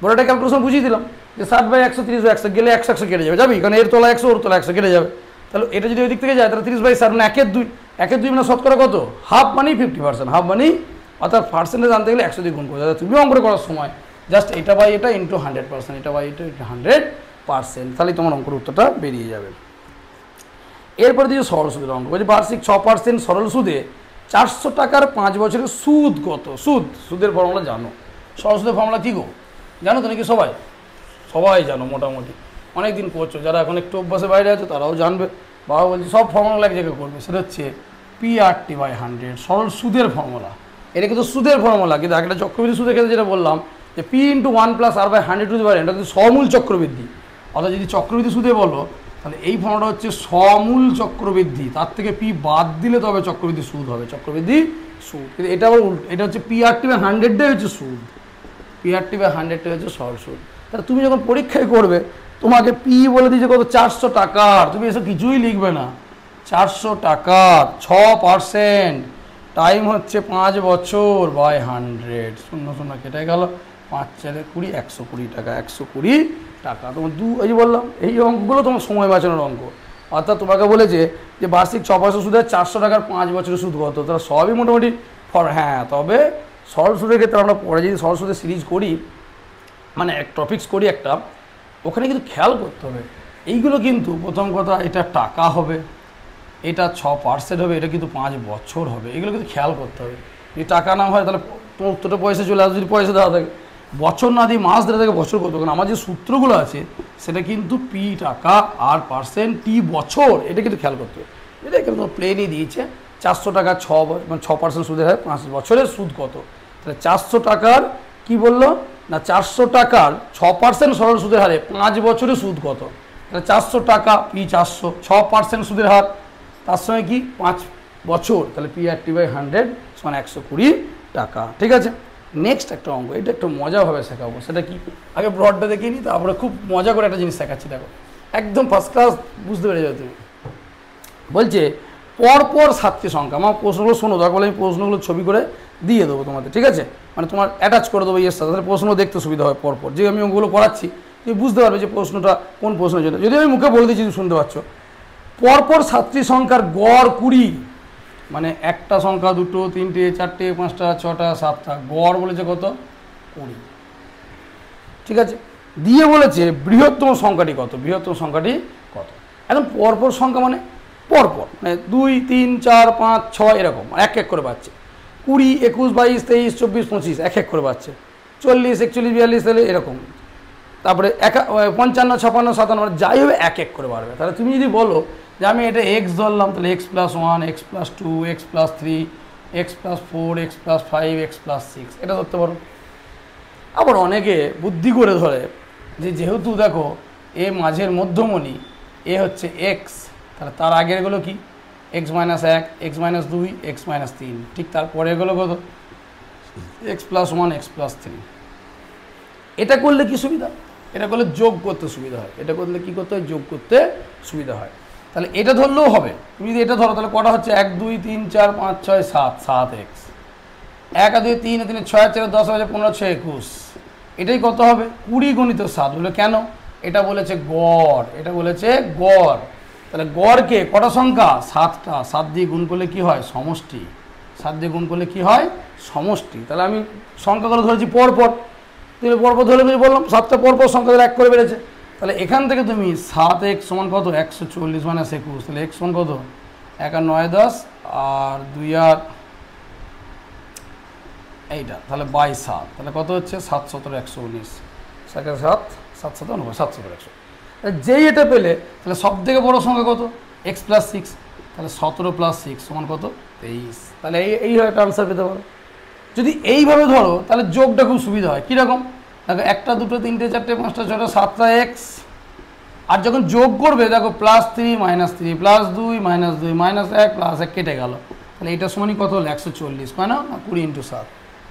ব্রডটা ক্যালকুলেশন বুঝিয়ে দিলাম যে 60/100, 30/100 গেলে 100 কেটে যাবে, যাবি, কারণ এর তলা 100, ওর তলা 100 কেটে যাবে, তাহলে এটা যদি ওই দিক থেকে যায় তাহলে 30/60 মানে 1/2, 1/2 মানে শতকরা কত, হাফ মানেই 50%, হাফ মানেই, অর্থাৎ পার্সেন্টেজ আনতে গেলে 100 দিয়ে গুণ করতে হবে। তুমি অঙ্ক করার সময় জাস্ট এটা বাই এটা ইন্টু 100%, এটা বাই এটা 100%, তাহলে তোমার অঙ্কের উত্তরটা বেরিয়ে যাবে। এরপরে দিয়ে সরল সুদের অঙ্ক বলছে, বার্ষিক 6% সরল সুদে 400 টাকার 5 বছরের সুদ কত? সুদের ফর্মুলা জানো, সরল সুদের ফর্মুলা কী গো জানো তো নাকি? সবাই জানো মোটামুটি, অনেক দিন করছো, যারা এখন একটু অভ্যাসে বাইরে আছে তারাও জানবে। বাবা বলছি সব ফর্মুলা এক জায়গায় করবে, সেটা হচ্ছে PRT/100, সরল সুদের ফর্মুলা। এটা কিন্তু সুদের ফর্মুলা, কিন্তু একটা চক্রবৃদ্ধি সুদের ক্ষেত্রে যেটা বললাম যে P × 1 + R/100 এটা কিন্তু সমূল চক্রবৃদ্ধি, অর্থাৎ যদি চক্রবৃদ্ধি সুদে বলো তাহলে এই ফর্মুলাটা হচ্ছে সমূল চক্রবৃদ্ধি, তার থেকে পি বাদ দিলে তবে চক্রবৃদ্ধি সুদ হবে, চক্রবৃদ্ধি সুদ। কিন্তু এটা আবার এটা হচ্ছে PRT/100টাই হচ্ছে সুদ, PRT/100টাই হচ্ছে সরল সুদ। তাহলে তুমি যখন পরীক্ষায় করবে তোমাকে পি বলে দিয়েছে কত 400 টাকার, তুমি এসব কিছুই লিখবে না, 400 টাকার 6%, টাইম হচ্ছে 5 বছর বাই 100, 0 কেটে গেল, 5 × 4 = 20, 120 টাকা, 120 টাকা। তোমার এই যে বললাম এই অঙ্কগুলো তোমার সময় বাঁচানোর অঙ্ক, অর্থাৎ তোমাকে বলেছে যে বার্ষিক 6% সুদে 400 টাকার 5 বছরের সুদ কত, তারা সবই মোটামুটি হ্যাঁ, তবে সরল সুদের ক্ষেত্রে আমরা পরে যদি সরল সুদের সিরিজ করি, মানে এক টপিক্স করি একটা, ওখানে কিন্তু খেয়াল করতে হবে এইগুলো, কিন্তু প্রথম কথা এটা টাকা হবে, এটা 6% হবে, এটা কিন্তু 5 বছর হবে, এগুলো কিন্তু খেয়াল করতে হবে। যদি টাকা না হয় তাহলে তোমার উত্তরটা পয়সা চলে আসবে, যদি পয়সা দেওয়া থাকে, বছর না দিয়ে মাস ধরে থাকে বছর করতে, কারণ আমার যে সূত্রগুলো আছে সেটা কিন্তু পি টাকা আর পার্সেন্ট টি বছর, এটা কিন্তু খেয়াল করতে হবে। এটা কিন্তু প্লেনই দিয়েছে 400 টাকা 6% সুদের হয়, 5 বছরের সুদ কত, তাহলে 400 টাকার কি বললো না, 400 টাকার 6% সরল সুদের হারে 5 বছরের সুদ কত, তাহলে 400 টাকা পি 400, 6% সুদের হার, তার সঙ্গে কি 5 বছর, তাহলে PRT/100 = 120 টাকা, ঠিক আছে। নেক্সট একটা অঙ্ক, এটা একটু মজাভাবে শেখাবো, সেটা কি আগে ব্রডটা দেখে নিই, তারপরে খুব মজা করে একটা জিনিস শেখাচ্ছি, দেখো একদম ফার্স্ট ক্লাস বুঝতে পেরে যাবে তুমি। বলছে পরপর 7টি সংখ্যা, আমার প্রশ্নগুলো শোনো, দরকার বলে আমি প্রশ্নগুলো ছবি করে দিয়ে দেবো তোমাদের, ঠিক আছে, মানে তোমার অ্যাটাচ করে দেবো এর সাথে, তাহলে প্রশ্ন দেখতে সুবিধা হয় পরপর, যে আমি ওগুলো করাচ্ছি তুমি বুঝতে পারবে যে প্রশ্নটা কোন প্রশ্নের জন্য, যদি আমি মুখে বলে দিচ্ছি তুমি শুনতে পাচ্ছ। পরপর 7টি সংখ্যার গড় 20, মানে একটা সংখ্যা, 2, 3, 4, 5, 6, 7, গড় বলেছে কত 20, ঠিক আছে। দিয়ে বলেছে বৃহত্তম সংখ্যাটি কত, বৃহত্তম সংখ্যাটি কত। এখন পরপর সংখ্যা মানে পরপর, মানে 2, 3, 4, 5, 6 এরকম এক এক করে পাচ্ছে, 20, 21, 22, 23, 24, 25 এক এক করে পাচ্ছে, 40, 41, 42 তাহলে এরকম, তারপরে 55, 56, 57 যাই হবে এক এক করে বাড়বে। তাহলে তুমি যদি বলো যে আমি এটা x ধরলাম, তাহলে x+1, x+2, x+3, x+4, x+5, x+6 এটা ধরতে পারো। আবার অনেকে বুদ্ধি করে ধরে যে যেহেতু দেখো এ মাঝের মধ্যমণি, এ হচ্ছে x, তাহলে তার আগেরগুলো কি x minus 1, x minus 2, x minus 3, ঠিক তারপরে এগুলো কত এক্স প্লাস 1, এক্স প্লাস 3। এটা করলে কি সুবিধা, এটা করলে যোগ করতে সুবিধা হয়, এটা করলে কি করতে হয়, যোগ করতে সুবিধা হয়। তাহলে এটা ধরলেও হবে, তুমি যদি এটা ধরো তাহলে কটা হচ্ছে 1 2 3 4 5 6 7, 7 এক্স, 1 আর 2 3 3 6 4 10 15 6 21, এটাই কত হবে 20 গুণিত 7। বলে কেন, এটা বলেছে গড়, এটা বলেছে গড়। তাহলে গড়কে কটা সংখ্যা, 7টা, 7 দিয়ে গুণ করলে কি হয় সমষ্টি, 7 দিয়ে গুণ করলে কি হয় সমষ্টি। তাহলে আমি সংখ্যাগুলো ধরেছি পরপর, তুমি পরপর ধরে বললাম 7টা পরপর সংখ্যাগুলো 1 করে বেড়েছে। তাহলে এখান থেকে তুমি 7x সমান কত 140 মাইনাস 21, তাহলে x সমান কত 1 আর 9 10 আর 2 আর এইটা, তাহলে 22 7, তাহলে কত হচ্ছে 7 17 119, 7 7 7 7 9 7 17 100। যেই এটা পেলে তাহলে সব থেকে বড় সংখ্যা কত x প্লাস 6, তাহলে 17 প্লাস 6 সমান কত 23। তাহলে এইভাবে একটা আনসার পেতে পারো। যদি এইভাবে ধরো তাহলে যোগটা খুব সুবিধা হয়। কীরকম দেখো 1টা 2টো 3টে 4টে 5টা 6টা 7টা এক্স, আর যখন যোগ করবে দেখো plus 3 minus 3 plus 2 minus 2 minus 1 plus 1 কেটে গেল, তাহলে এইটার সমানই কত হলো 140, কেন না 20 ইন্টু 7।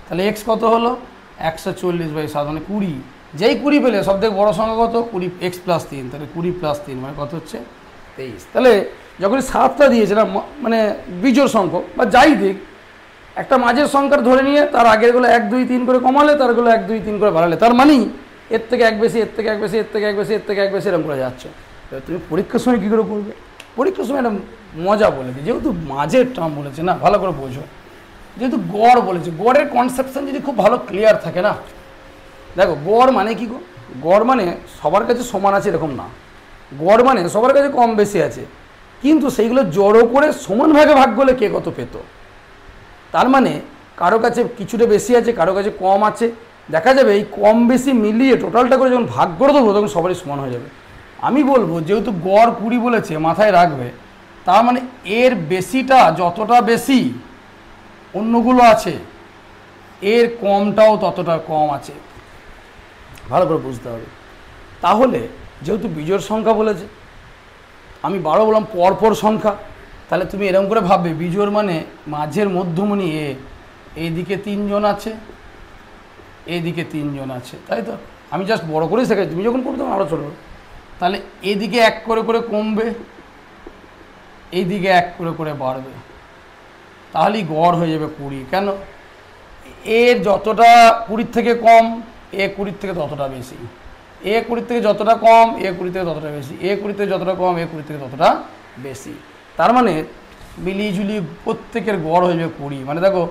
তাহলে এক্স কত হলো 140/7 মানে 20। যেই 20 পেলে সব থেকে বড়ো সংখ্যা কত 20, এক্স প্লাস 3, তাহলে 20 প্লাস 3 মানে কত হচ্ছে 23। তাহলে যখন 7টা দিয়েছে না মানে বিজোড় সংখ্যা বা যাই দিক, একটা মাঝের সংখ্যার ধরে নিয়ে তার আগেরগুলো 1 2 3 করে কমালে, তারগুলো 1 2 3 করে বাড়ালে, তার মানে এর থেকে এক বেশি, এর থেকে এক বেশি, এর থেকে এক বেশি, এর থেকে এক বেশি এরকম করে যাচ্ছে। তুমি পরীক্ষার সময় কী করে করবে, পরীক্ষার সময় একটা মজা বলে দিই, যেহেতু মাঝের টার্ম বলেছে না ভালো করে বোঝো, যেহেতু গড় বলেছে, গড়ের কনসেপশন যদি খুব ভালো ক্লিয়ার থাকে না, দেখো গড় মানে কি গো, গড় মানে সবার কাছে সমান আছে এরকম না, গড় মানে সবার কাছে কম বেশি আছে, কিন্তু সেইগুলো জড়ো করে সমান ভাগে ভাগ করলে কে কত পেত। তার মানে কারো কাছে কিছুটা বেশি আছে, কারো কাছে কম আছে, দেখা যাবে এই কম বেশি মিলিয়ে টোটালটা করে যখন ভাগ করে দেবো তখন সবারই সমান হয়ে যাবে। আমি বলবো যেহেতু গড় 20 বলেছে মাথায় রাখবে, তার মানে এর বেশিটা যতটা বেশি অন্যগুলো আছে, এর কমটাও ততটা কম আছে, ভালো করে বুঝতে হবে। তাহলে যেহেতু বিজোড় সংখ্যা বলেছে, আমি 12 বললাম পরপর সংখ্যা, তাহলে তুমি এরকম করে ভাববে বিজোড় মানে মাঝের মধ্যমণি এ, এইদিকে 3 জন আছে, এইদিকে 3 জন আছে, তাই তো আমি জাস্ট বড় করেই শেখাই, তুমি যখন করতে আরও ছোটো, তাহলে এদিকে 1 করে করে কমবে, এইদিকে 1 করে করে বাড়বে, তাহলেই গড় হয়ে যাবে 20। কেন, এর যতটা 20 থেকে কম এ 20 থেকে ততটা বেশি, এ 20 থেকে যতটা কম এ 20 থেকে ততটা বেশি, এ 20 থেকে যতটা কম এ 20 থেকে ততটা বেশি। তার মানে মিলিয়ে ঝুলিয়ে প্রত্যেকের গড় হয়ে যাবে 20। মানে দেখো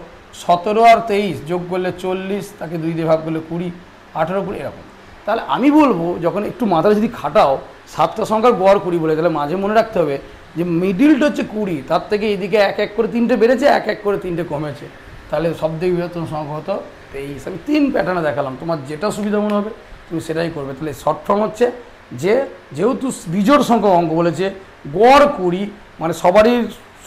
17 আর 23 যোগ করলে 40, তাকে 2 দিয়ে ভাগ করলে 20, 18 20 এরকম। তাহলে আমি বলবো যখন একটু মাথায় যদি খাটাও 7টা সংখ্যার গড় 20 বলে, তাহলে মাঝে মনে রাখতে হবে যে মিডিলটা হচ্ছে 20, তার থেকে এইদিকে 1 1 করে 3টে বেড়েছে, 1 1 করে 3টে কমেছে, তাহলে সব থেকে বৃহত্তম সংখ্যা হতো 23। আমি 3 প্যাটার্নে দেখালাম, তোমার যেটা সুবিধা মনে হবে তুমি সেটাই করবে। তাহলে শর্ট ফর্ম হচ্ছে যে যেহেতু বিজোড় সংখ্যক অঙ্ক বলেছে, গড় 20 মানে সবারই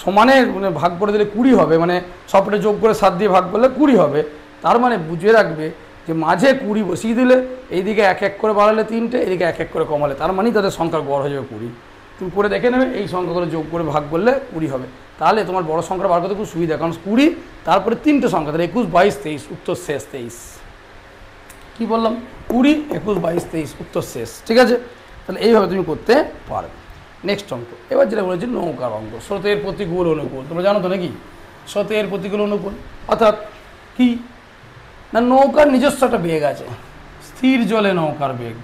সমানে মানে ভাগ করে দিলে 20 হবে, মানে সবটা যোগ করে 7 দিয়ে ভাগ করলে 20 হবে। তার মানে বুঝে রাখবে যে মাঝে 20 বসিয়ে দিলে এইদিকে 1 1 করে বাড়ালে 3টে, এদিকে 1 1 করে কমালে, তার মানেই তাদের সংখ্যার গড় হয়ে যাবে 20। তুমি করে দেখে নেবে এই সংখ্যাগুলো যোগ করে ভাগ করলে 20 হবে, তাহলে তোমার বড় সংখ্যা বার করতে খুব সুবিধা, কারণ 20 তারপরে 3টে সংখ্যা, তাহলে 21 22 23 উত্তর শেষ 23। কী বললাম 20 21 22 23 উত্তর শেষ, ঠিক আছে। তাহলে এইভাবে তুমি করতে পারবে। নেক্সট অঙ্ক, এবার যেটা বলেছি নৌকার অঙ্ক, স্রোতের প্রতিকূল অনুকূল। তোমরা জানো তো নাকি স্রোতের প্রতিকূল অনুকূল অর্থাৎ কি না, নৌকার নিজস্ব একটা বেগ আছে, স্থির জলে নৌকার বেগ,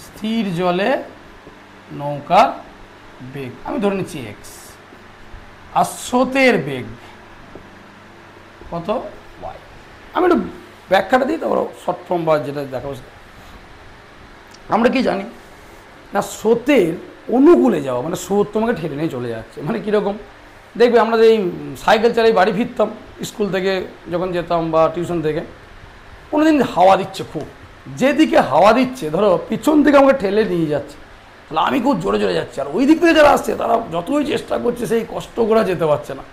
স্থির জলে নৌকার বেগ আমি ধরে নিচ্ছি এক্স, আর স্রোতের বেগ কত ওয়াই। আমি একটু ব্যাখ্যাটা দিই, তারপর শর্ট ফর্ম বা যেটা দেখাবো। আমরা কি জানি না, স্রোতের অনুকূলে যাওয়া মানে স্রোত তোমাকে ঠেলে নিয়ে চলে যাচ্ছে, মানে কীরকম দেখবে আমরা এই সাইকেল চালিয়ে বাড়ি ফিরতাম স্কুল থেকে যখন যেতাম বা টিউশন থেকে, কোনো দিন হাওয়া দিচ্ছে খুব, যেদিকে হাওয়া দিচ্ছে ধরো পিছন থেকে আমাকে ঠেলে নিয়ে যাচ্ছে, তাহলে আমি খুব জোরে জোরে যাচ্ছি, আর ওই দিক থেকে যারা আসছে তারা যতই চেষ্টা করছে সেই কষ্ট করে যেতে পারছে না।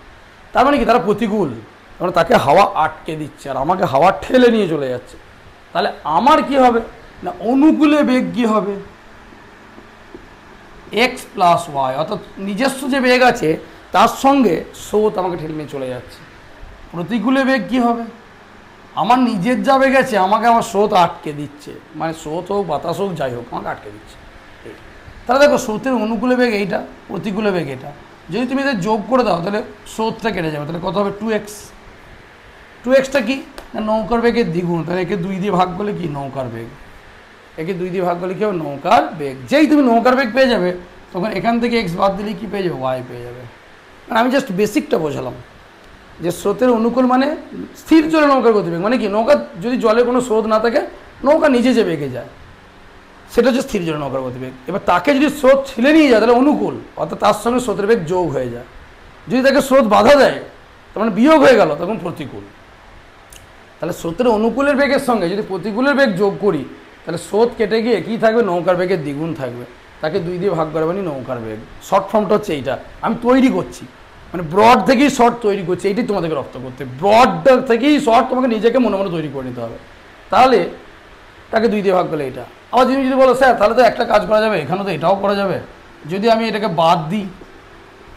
তার মানে কি তারা প্রতিকূল, কারণ তাকে হাওয়া আটকে দিচ্ছে আর আমাকে হাওয়া ঠেলে নিয়ে চলে যাচ্ছে। তাহলে আমার কি হবে না, অনুকূলে বেগ কী হবে এক্স প্লাস ওয়াই, অর্থাৎ নিজস্ব যে বেগ আছে তার সঙ্গে স্রোত আমাকে ঠেলে নিয়ে চলে যাচ্ছে। প্রতিকূলে বেগ কী হবে? আমার নিজের যা বেগ আছে আমাকে আমার স্রোত আটকে দিচ্ছে, মানে স্রোত হোক বাতাস হোক যাই হোক আমাকে আটকে দিচ্ছে। তাহলে দেখো স্রোতের অনুকূলে বেগ এইটা, প্রতিকূলে বেগ এটা, যদি তুমি এদের যোগ করে দাও তাহলে স্রোতটা কেটে যাবে, তাহলে কত হবে 2x। 2xটা কি না নৌকার বেগের দ্বিগুণ, তাহলে একে 2 দিয়ে ভাগ করলে কি নৌকার বেগ, একে 2 দিয়ে ভাগ করলে কী হবে নৌকার বেগ। যেই তুমি নৌকার বেগ পেয়ে যাবে তখন এখান থেকে x বাদ দিলে কী পেয়ে যাবে y পেয়ে যাবে। মানে আমি জাস্ট বেসিকটা বোঝালাম যে স্রোতের অনুকূল মানে স্থির জলে নৌকার গতিবেগ, মানে কি নৌকা যদি জলে কোনো স্রোত না থাকে নৌকা নিজে যে বেগে যায় সেটা হচ্ছে স্থির জলে নৌকার গতিবেগ। এবার তাকে যদি স্রোত ছেলে নিয়ে যায় তাহলে অনুকূল, অর্থাৎ তার সঙ্গে স্রোতের বেগ যোগ হয়ে যায়। যদি তাকে স্রোত বাধা দেয় তার মানে বিয়োগ হয়ে গেল, তখন প্রতিকূল। তাহলে স্রোতের অনুকূলের বেগের সঙ্গে যদি প্রতিকূলের বেগ যোগ করি তাহলে স্রোত কেটে গিয়ে কী থাকবে নৌকার বেগের দ্বিগুণ থাকবে, তাকে 2 দিয়ে ভাগ করা মানে নৌকার বেগ। শর্ট ফর্মটা হচ্ছে এইটা, আমি তৈরি করছি মানে ব্রড থেকেই শর্ট তৈরি করছি, এইটাই তোমাদেরকে রপ্ত করতে, ব্রডটা থেকেই শর্ট তোমাকে নিজেকে মনে মনে তৈরি করে নিতে হবে। তাহলে তাকে 2 দিয়ে ভাগ করলে এটা। আবার তুমি যদি বলো স্যার তাহলে তো একটা কাজ করা যাবে, এখানে তো এটাও করা যাবে, যদি আমি এটাকে বাদ দিই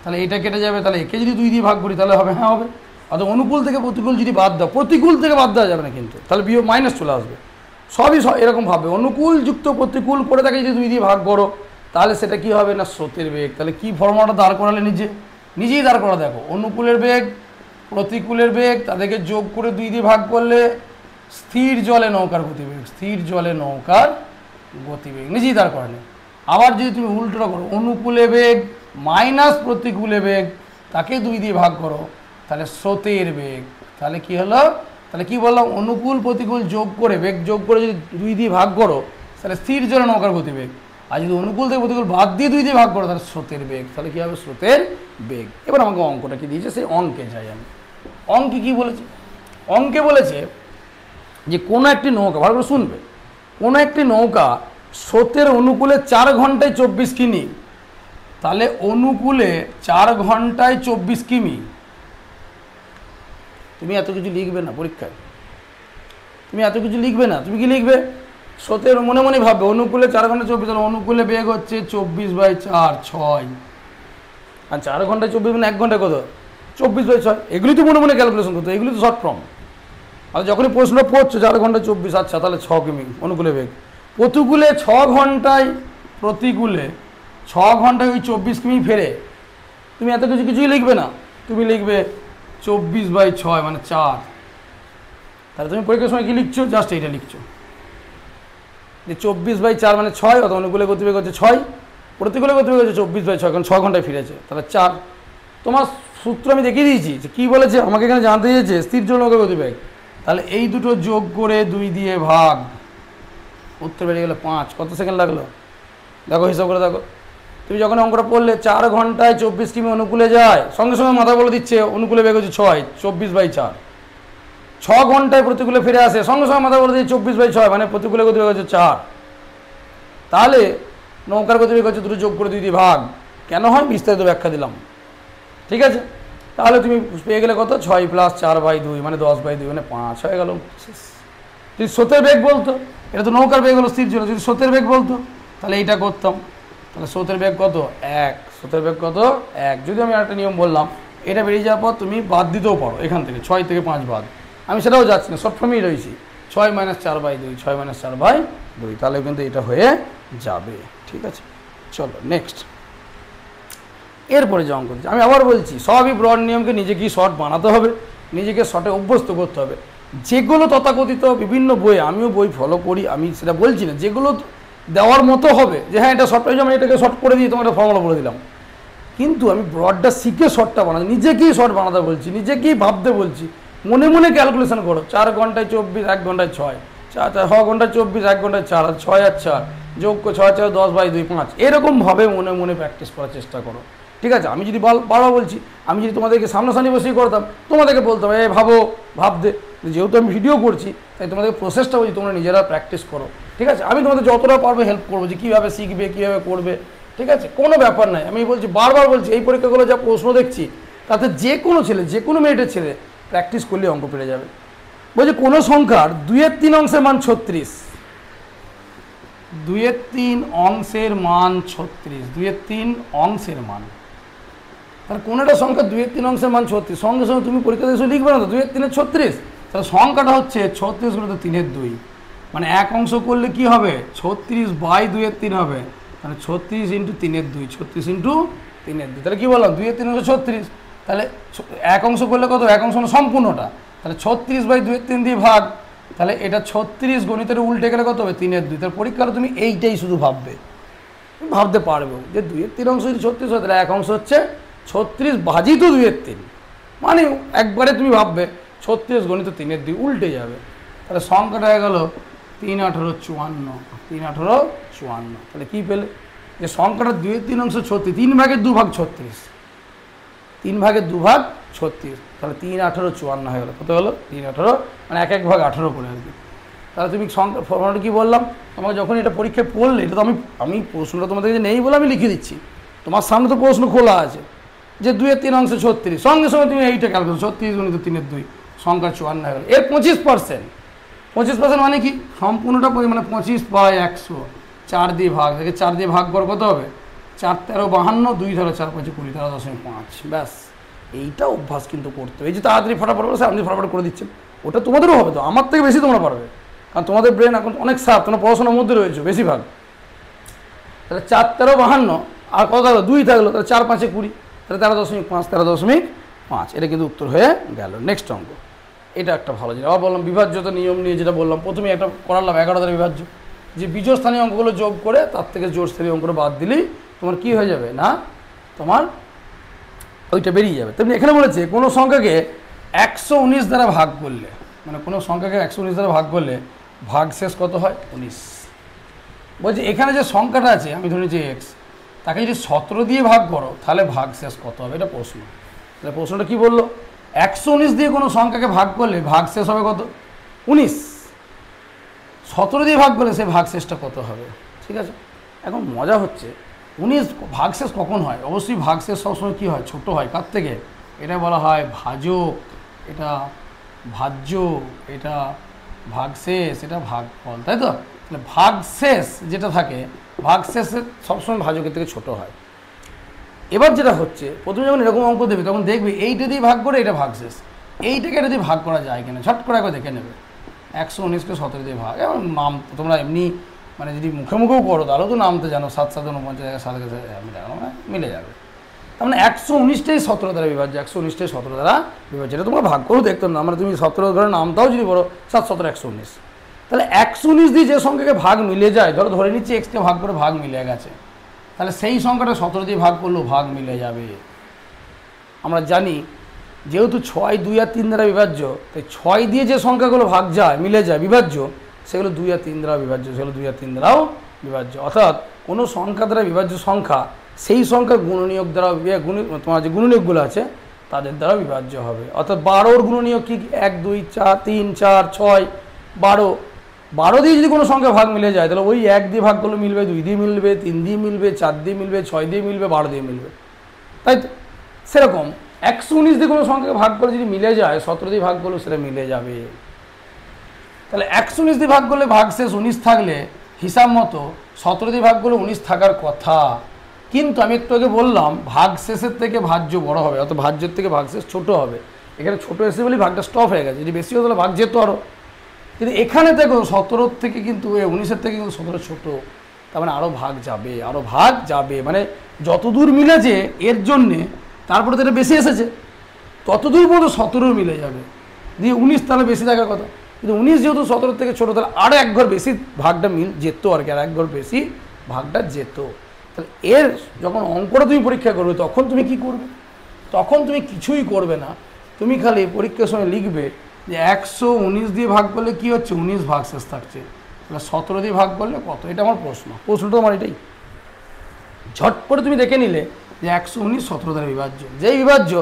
তাহলে এটা কেটে যাবে, তাহলে একে যদি 2 দিয়ে ভাগ করি তাহলে হবে, হ্যাঁ হবে। অর্থাৎ অনুকূল থেকে প্রতিকূল যদি বাদ দাও, প্রতিকূল থেকে বাদ দেওয়া যাবে না কিন্তু, তাহলে বিয়োগ মাইনাস চলে আসবে। সবই এরকম ভাবে অনুকূল যুক্ত প্রতিকূল করে তাকে যদি 2 দিয়ে ভাগ করো তাহলে সেটা কি হবে না স্রোতের বেগ। তাহলে কি ফর্মুলাটা দাঁড় করালে নিজেই দাঁড় করা, দেখো অনুকূলের বেগ প্রতিকূলের বেগ তাদেরকে যোগ করে 2 দিয়ে ভাগ করলে স্থির জলে নৌকার গতিবেগ, স্থির জলে নৌকার গতিবেগ নিজেই দাঁড় করালে। আবার যদি তুমি উল্টোটা করো অনুকূলে বেগ মাইনাস প্রতিকূলে বেগ তাকে 2 দিয়ে ভাগ করো তাহলে স্রোতের বেগ। তাহলে কি হলো, তাহলে কি বললাম অনুকূল প্রতিকূল যোগ করে বেগ যোগ করে যদি 2 দিয়ে ভাগ করো তাহলে স্থির জলে নৌকার গতিবেগ, আর যদি অনুকূল থেকে প্রতিকূল বাদ দিয়ে 2 দিয়ে ভাগ করো তাহলে স্রোতের বেগ। তাহলে কী হবে স্রোতের বেগ। এবার আমাকে অঙ্কটা কি দিয়েছে সেই অঙ্কে যাই আমি। অঙ্কে কী বলেছে, অঙ্কে বলেছে যে কোনো একটি নৌকা, ভালো করে শুনবে, কোনো একটি নৌকা স্রোতের অনুকূলে 4 ঘন্টায় 24 কিমি, তাহলে অনুকূলে 4 ঘন্টায় 24 কিমি। তুমি এত কিছু লিখবে না পরীক্ষায়, তুমি এত কিছু লিখবে না, তুমি কি লিখবে স্রোতের মনে মনে ভাববে অনুকূলে 4 ঘন্টা 24, তাহলে অনুকূলে বেগ হচ্ছে 24/4 6, আর 4 ঘন্টায় 24 মানে 1 ঘন্টায় কত 24/6, এগুলি তো মনে মনে ক্যালকুলেশন করতো, এগুলি তো শর্ট ফর্ম। আর যখনই প্রশ্নটা পড়ছো 4 ঘন্টায় 24, আচ্ছা তাহলে 6 কিমি অনুকূলে বেগ। প্রতিকূলে 6 ঘন্টায়, প্রতিকূলে 6 ঘন্টায় ওই 24 কিমি ফেরে, তুমি এত কিছুই লিখবে না, তুমি লিখবে 24/6 মানে 4। তাহলে তুমি পরীক্ষার সময় কী লিখছো, জাস্ট এইটা লিখছো যে 24/4 মানে 6, অত অনুকূলে গতিবেগ হচ্ছে 6, প্রতিকূলে গতিবেগ হচ্ছে 24/6, কারণ 6 ঘন্টায় ফিরেছে, তাহলে 4। তোমার সূত্র আমি দেখিয়ে দিয়েছি যে কী বলেছে, আমাকে এখানে জানতে চেয়েছে স্থির জল নৌকার গতিবেগ, তাহলে এই দুটো যোগ করে 2 দিয়ে ভাগ, উত্তর বেরিয়ে গেলো 5। কত সেকেন্ড লাগলো দেখো, হিসাব করে দেখো। তুমি যখন অঙ্কটা পড়লে 4 ঘন্টায় 24 কিমি অনুকূলে যায়, সঙ্গে সঙ্গে মাথা বলে দিচ্ছে অনুকূলে বেগ হচ্ছে 6, 24/4। 6 ঘন্টায় প্রতিকূলে ফিরে আসে, সঙ্গে সঙ্গে মাথা বলে দিচ্ছে 24/6 মানে প্রতিকূলে গতিবেগ হচ্ছে 4। তাহলে নৌকার গতিবেগ হচ্ছে 2 যোগ করে 2 দিয়ে ভাগ, কেন হয় বিস্তারিত ব্যাখ্যা দিলাম, ঠিক আছে। তাহলে তুমি পেয়ে গেলে কত 6 + 4/2 মানে 10/2 মানে 5 হয়ে গেল। যদি স্রোতের বেগ বলতো, এটা তো নৌকার বেগ হলো স্থির জল, যদি স্রোতের বেগ বলতো তাহলে এইটা করতাম, তাহলে স্রোতের বেগ কত 1, স্রোতের বেগ কত 1। যদি আমি একটা নিয়ম বললাম, এটা বেরিয়ে যাওয়ার পর তুমি বাদ দিতেও পারো এখান থেকে 6 থেকে 5 বাদ, আমি সেটাও যাচ্ছি না, শর্ট ফর্মেই রয়েছি 6 - 4/2, 6 - 4/2, তাহলে কিন্তু এটা হয়ে যাবে, ঠিক আছে। চলো নেক্সট, এরপরে যে অঙ্ক দিচ্ছি, আমি আবার বলছি সবই ব্রড নিয়মকে নিজেকেই শর্ট বানাতে হবে, নিজেকে শর্টে অভ্যস্ত করতে হবে। যেগুলো তথাকথিত বিভিন্ন বইয়ে, আমিও বই ফলো করি, আমি সেটা বলছি না, যেগুলো দেওয়ার মতো হবে যে হ্যাঁ এটা শর্ট পেয়েছে আমি এটাকে শর্ট করে দিয়ে তোমার একটা ফর্মুলা বলে দিলাম, কিন্তু আমি ব্রডটা শিখে শর্টটা বানাচ্ছি, নিজেকেই শর্ট বানাতে বলছি, নিজেকেই ভাবতে বলছি, মনে মনে ক্যালকুলেশন করো। 4 ঘন্টায় 24, 1 ঘন্টায় 6, 6 ঘন্টায় 24, 1 ঘন্টায় 4, আর 6 আর 4 যোগ 6 4 10/2 5, এরকমভাবে মনে মনে প্র্যাকটিস করার চেষ্টা করো, ঠিক আছে। আমি যদি বারবার বলছি, আমি যদি তোমাদেরকে সামনাসামনি বসেই করতাম, তোমাদেরকে বলতাম এই ভাবতে, যেহেতু আমি ভিডিও করছি তাই তোমাদেরকে প্রসেসটা বলছি, তোমরা নিজেরা প্র্যাকটিস করো, ঠিক আছে। আমি তোমাদের যতটা পারবো হেল্প করবো যে কীভাবে শিখবে, কীভাবে করবে, ঠিক আছে, কোনো ব্যাপার নাই। আমি বলছি বারবার বলছি, এই পরীক্ষাগুলো যা প্রশ্ন দেখছি তাতে যে কোনো ছেলে, যে কোনো মেরিটের ছেলে প্র্যাকটিস করলে অঙ্ক পেরে যাবে। বলছি কোনো সংখ্যার 2/3 অংশের মান 36, 2/3 অংশের মান 36, 2/3 অংশের মান, তাহলে কোনো একটা সংখ্যা 2/3 অংশের মান 36, সঙ্গে সঙ্গে তুমি পরীক্ষাতে এসে লিখবে না তো 2/3 36, তাহলে সংখ্যাটা হচ্ছে 36 গুণিত 3/2, মানে এক অংশ করলে কি হবে 36/2/3 হবে, মানে 36 ইন্টু 3/2, 36 ইন্টু 3/2, তাহলে কী বললাম 2/3 অংশ 36, তাহলে এক অংশ করলে কত, এক অংশ মানে সম্পূর্ণটা, তাহলে 36/2/3 দিয়ে ভাগ, তাহলে এটা 36 গণিতের উল্টে গেলে কত হবে 3/2, তাহলে পরীক্ষাটা তুমি এইটাই শুধু ভাবতে পারবে যে 2/3 অংশ যদি 36 হয় তাহলে এক অংশ হচ্ছে 36/2/3, মানে একবারে তুমি ভাববে 36 গণিত 3/2 উল্টে যাবে, তাহলে সংখ্যাটা হয়ে গেল 3 18 54, 3 18 54, তাহলে কী পেলে যে সংখ্যাটা 2/3 অংশ 36, 3 ভাগের 2 ভাগ 36, 3 ভাগের 2 ভাগ 36, তাহলে 3 18 54 হয়ে গেলো, কত হলো 3 18, মানে 1 ভাগ 18 করে আর কি। তাহলে তুমি সংখ্যা ফর্মুলাটা কী বললাম, তোমাকে যখন এটা পরীক্ষায় পড়লে, এটা তো আমি প্রশ্নটা তোমাদের কাছে নেই বলে আমি লিখে দিচ্ছি, তোমার সামনে তো প্রশ্ন খোলা আছে যে 2/3 অংশ 36, সঙ্গে সঙ্গে তুমি এইটা ক্যালকুলেট 36 গুণিত 3/2, সংখ্যা 54 হয়ে গেল। এর 25% মানে কি সম্পূর্ণটা মানে 25/100, 4 দিয়ে ভাগ, থেকে 4 দিয়ে ভাগ কর কত হবে 4 13 52, 2 ধরো 4 5 20, 13.5, ব্যাস। এইটা অভ্যাস কিন্তু করতে হবে, এই যে তাড়াতাড়ি ফটাফট করে আপনি ফটাফট করে দিচ্ছেন, ওটা তোমাদেরও হবে তো, আমার থেকে বেশি তোমরা পারবে, কারণ তোমাদের ব্রেন এখন অনেক সাফ, তোমরা পড়াশোনার মধ্যে রয়েছে বেশিরভাগ। তাহলে 4 13 52 আর কত থাকলো 2 থাকলো, তাহলে 4 5 20, তাহলে 13.5, 13.5, এটা কিন্তু উত্তর হয়ে গেল। নেক্সট অঙ্ক, এটা একটা ভালো জিনিস, আবার বললাম বিভাজ্যতা নিয়ম নিয়ে যেটা বললাম, প্রথমে একটা করালাম 11 দ্বারা বিভাজ্য, যে বিজোড় স্থানীয় অঙ্কগুলো যোগ করে তার থেকে জোড় স্থানীয় অঙ্কগুলো বাদ দিলেই তোমার কী হয়ে যাবে না, তোমার ওইটা বেরিয়ে যাবে। তেমনি এখানে বলেছে কোনো সংখ্যাকে 119 দ্বারা ভাগ করলে, মানে কোনো সংখ্যাকে 119 দ্বারা ভাগ করলে ভাগশেষ কত হয় 19। বলছে এখানে যে সংখ্যাটা আছে, আমি ধরে নিচ্ছি এক্স, তাকে যদি 17 দিয়ে ভাগ করো তাহলে ভাগশেষ কত হবে, এটা প্রশ্ন। তাহলে প্রশ্নটা কী বললো, 119 দিয়ে কোনো সংখ্যাকে ভাগ করলে ভাগশেষ হবে কত 19, 17 দিয়ে ভাগ করলে সে ভাগশেষটা কত হবে। ঠিক আছে, এখন মজা হচ্ছে 19 ভাগশেষ কখন হয়, অবশ্যই ভাগশেষ সবসময় কী হয় ছোট হয়, কার থেকে, এটা বলা হয় ভাজক, এটা ভাজ্য, এটা ভাগশেষ, এটা ভাগফল, তাই তো। তাহলে ভাগশেষ যেটা থাকে, ভাগশেষে সবসময় ভাজকের থেকে ছোট হয়। এবার যেটা হচ্ছে, প্রথমে যখন এরকম অঙ্ক দেবে তখন দেখবে এইটা দিয়ে ভাগ করে এটা ভাগশেষ, এইটাকে এটা দিয়ে ভাগ করা যায় কিনা ঝট করে একবার দেখে নেবে। 119কে 17 দিয়ে ভাগ, এবং নাম তোমরা এমনি মানে যদি মুখে মুখেও করো তাহলেও তো নামতে জানো, 7 7 49 7 মিলে যাবে। তার মানে 119টাই 17 দ্বারা বিভাজ্য, 119টাই 17 দ্বারা বিভাজ্য, এটা তোমরা ভাগ করেও দেখতো না, মানে তুমি 17 ধরে নামটাও যদি বলো 7 17 119, তাহলে 119 দিয়ে যে সংখ্যাকে ভাগ মিলে যায়, ধরে নিচ্ছি এক্সকে ভাগ করে ভাগ মিলে গেছে, তাহলে সেই সংখ্যাটা 17 দিয়ে ভাগ করলেও ভাগ মিলে যাবে। আমরা জানি যেহেতু 6 2 আর 3 দ্বারা বিভাজ্য, তাই 6 দিয়ে যে সংখ্যাগুলো ভাগ যায় মিলে যায় বিভাজ্য, সেগুলো 2 আর 3 দ্বারা বিভাজ্য, সেগুলো 2 আর 3 দ্বারাও বিভাজ্য। অর্থাৎ কোনো সংখ্যা দ্বারা বিভাজ্য সংখ্যা সেই সংখ্যা গুণনীয়ক দ্বারা তোমার যে গুণনীয়কগুলো আছে তাদের দ্বারা বিভাজ্য হবে। অর্থাৎ 12-র গুণনীয়ক কি 1 2 4 3 4 6 12, 12 দিয়ে যদি কোনো সংখ্যা ভাগ মিলে যায় তাহলে ওই 1 দিয়ে ভাগ করলে মিলবে, 2 দিয়ে মিলবে, 3 দিয়ে মিলবে, 4 দিয়ে মিলবে, 6 দিয়ে মিলবে, 12 দিয়ে মিলবে, তাই তো। সেরকম 119 দিয়ে কোনো সংখ্যাকে ভাগ করে যদি মিলে যায়, 17 দিয়ে ভাগ করলেও সেটা মিলে যাবে। তাহলে 119 দিয়ে ভাগ করলে ভাগশেষ 19 থাকলে হিসাব মতো 17 দিয়ে ভাগ করলে 19 থাকার কথা, কিন্তু আমি একটু আগে বললাম ভাগশেষের থেকে ভাজ্য বড় হবে, অর্থাৎ ভাজ্যের থেকে ভাগশেষ ছোট হবে। এখানে ছোট এসে বলেই ভাগটা স্টপ হয়ে গেছে, যদি বেশি হতো তাহলে ভাগ যেত আরও, কিন্তু এখানে দেখো 17 থেকে কিন্তু 19-এর থেকে কিন্তু 17 ছোট, তার মানে আরও ভাগ যাবে, আরও ভাগ যাবে, মানে যতদূর মিলেছে এর জন্যে তারপরে তো এটা বেশি এসেছে, ততদূর পর্যন্ত 17 মিলে যাবে, দিয়ে 19 তাহলে বেশি থাকার কথা, কিন্তু 19 যেহেতু 17 থেকে ছোটো, তাহলে আরও এক ঘর বেশি ভাগটা যেত আর কি, আর এক ঘর বেশি ভাগটা যেত। তাহলে এর যখন অঙ্কটা তুমি পরীক্ষা করবে তখন তুমি কি করবে, তখন তুমি কিছুই করবে না, তুমি খালি পরীক্ষার সময় লিখবে যে 119 দিয়ে ভাগ করলে কী হচ্ছে 19 ভাগশেষ থাকছে, তাহলে 17 দিয়ে ভাগ করলে কত, এটা আমার প্রশ্নটা আমার এটাই। ঝট করে তুমি দেখে নিলে যে 119 17 দ্বারা বিভাজ্য, যেই বিভাজ্য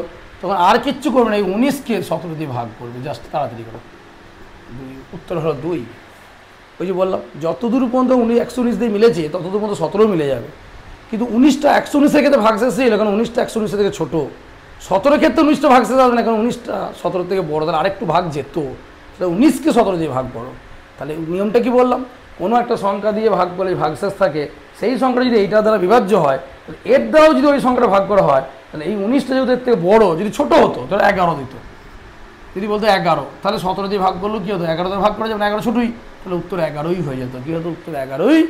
তখন আর কিচ্ছু করবে না, এই 19কে 17 দিয়ে ভাগ করবে, জাস্ট তাড়াতাড়ি করে। উত্তর হলো 2। ওই যে বললাম যতদূর পর্যন্ত 119 দিয়ে মিলেছে ততদূর পর্যন্ত 17 মিলে যাবে, কিন্তু 19টা 119-এর ক্ষেত্রে ভাগশেষ ছিল, কারণ 19টা 119 থেকে ছোটো, 17 ক্ষেত্রে 19টা ভাগশেষ আসবে না, কারণ 19টা 17 থেকে বড়ো, তাহলে আরেকটু ভাগ যেত, তাহলে 19কে 17 দিয়ে ভাগ করো। তাহলে নিয়মটা কি বললাম, কোনো একটা সংখ্যা দিয়ে ভাগ করলে ভাগশেষ থাকে, সেই সংখ্যা যদি এইটার দ্বারা বিভাজ্য হয়, তাহলে এর দ্বারাও যদি ওই সংখ্যাটা ভাগ করা হয়, তাহলে এই 19টা যদি এর থেকে বড়ো, যদি ছোটো হতো তাহলে 11 দিত। যদি বলতো 11, তাহলে 17 দিয়ে ভাগ করলেও কী হতো, 11 দিয়ে ভাগ করা যাবে না, 11 ছোটোই, তাহলে উত্তর 11ই হয়ে যেত। কী হতো, উত্তর 11ই।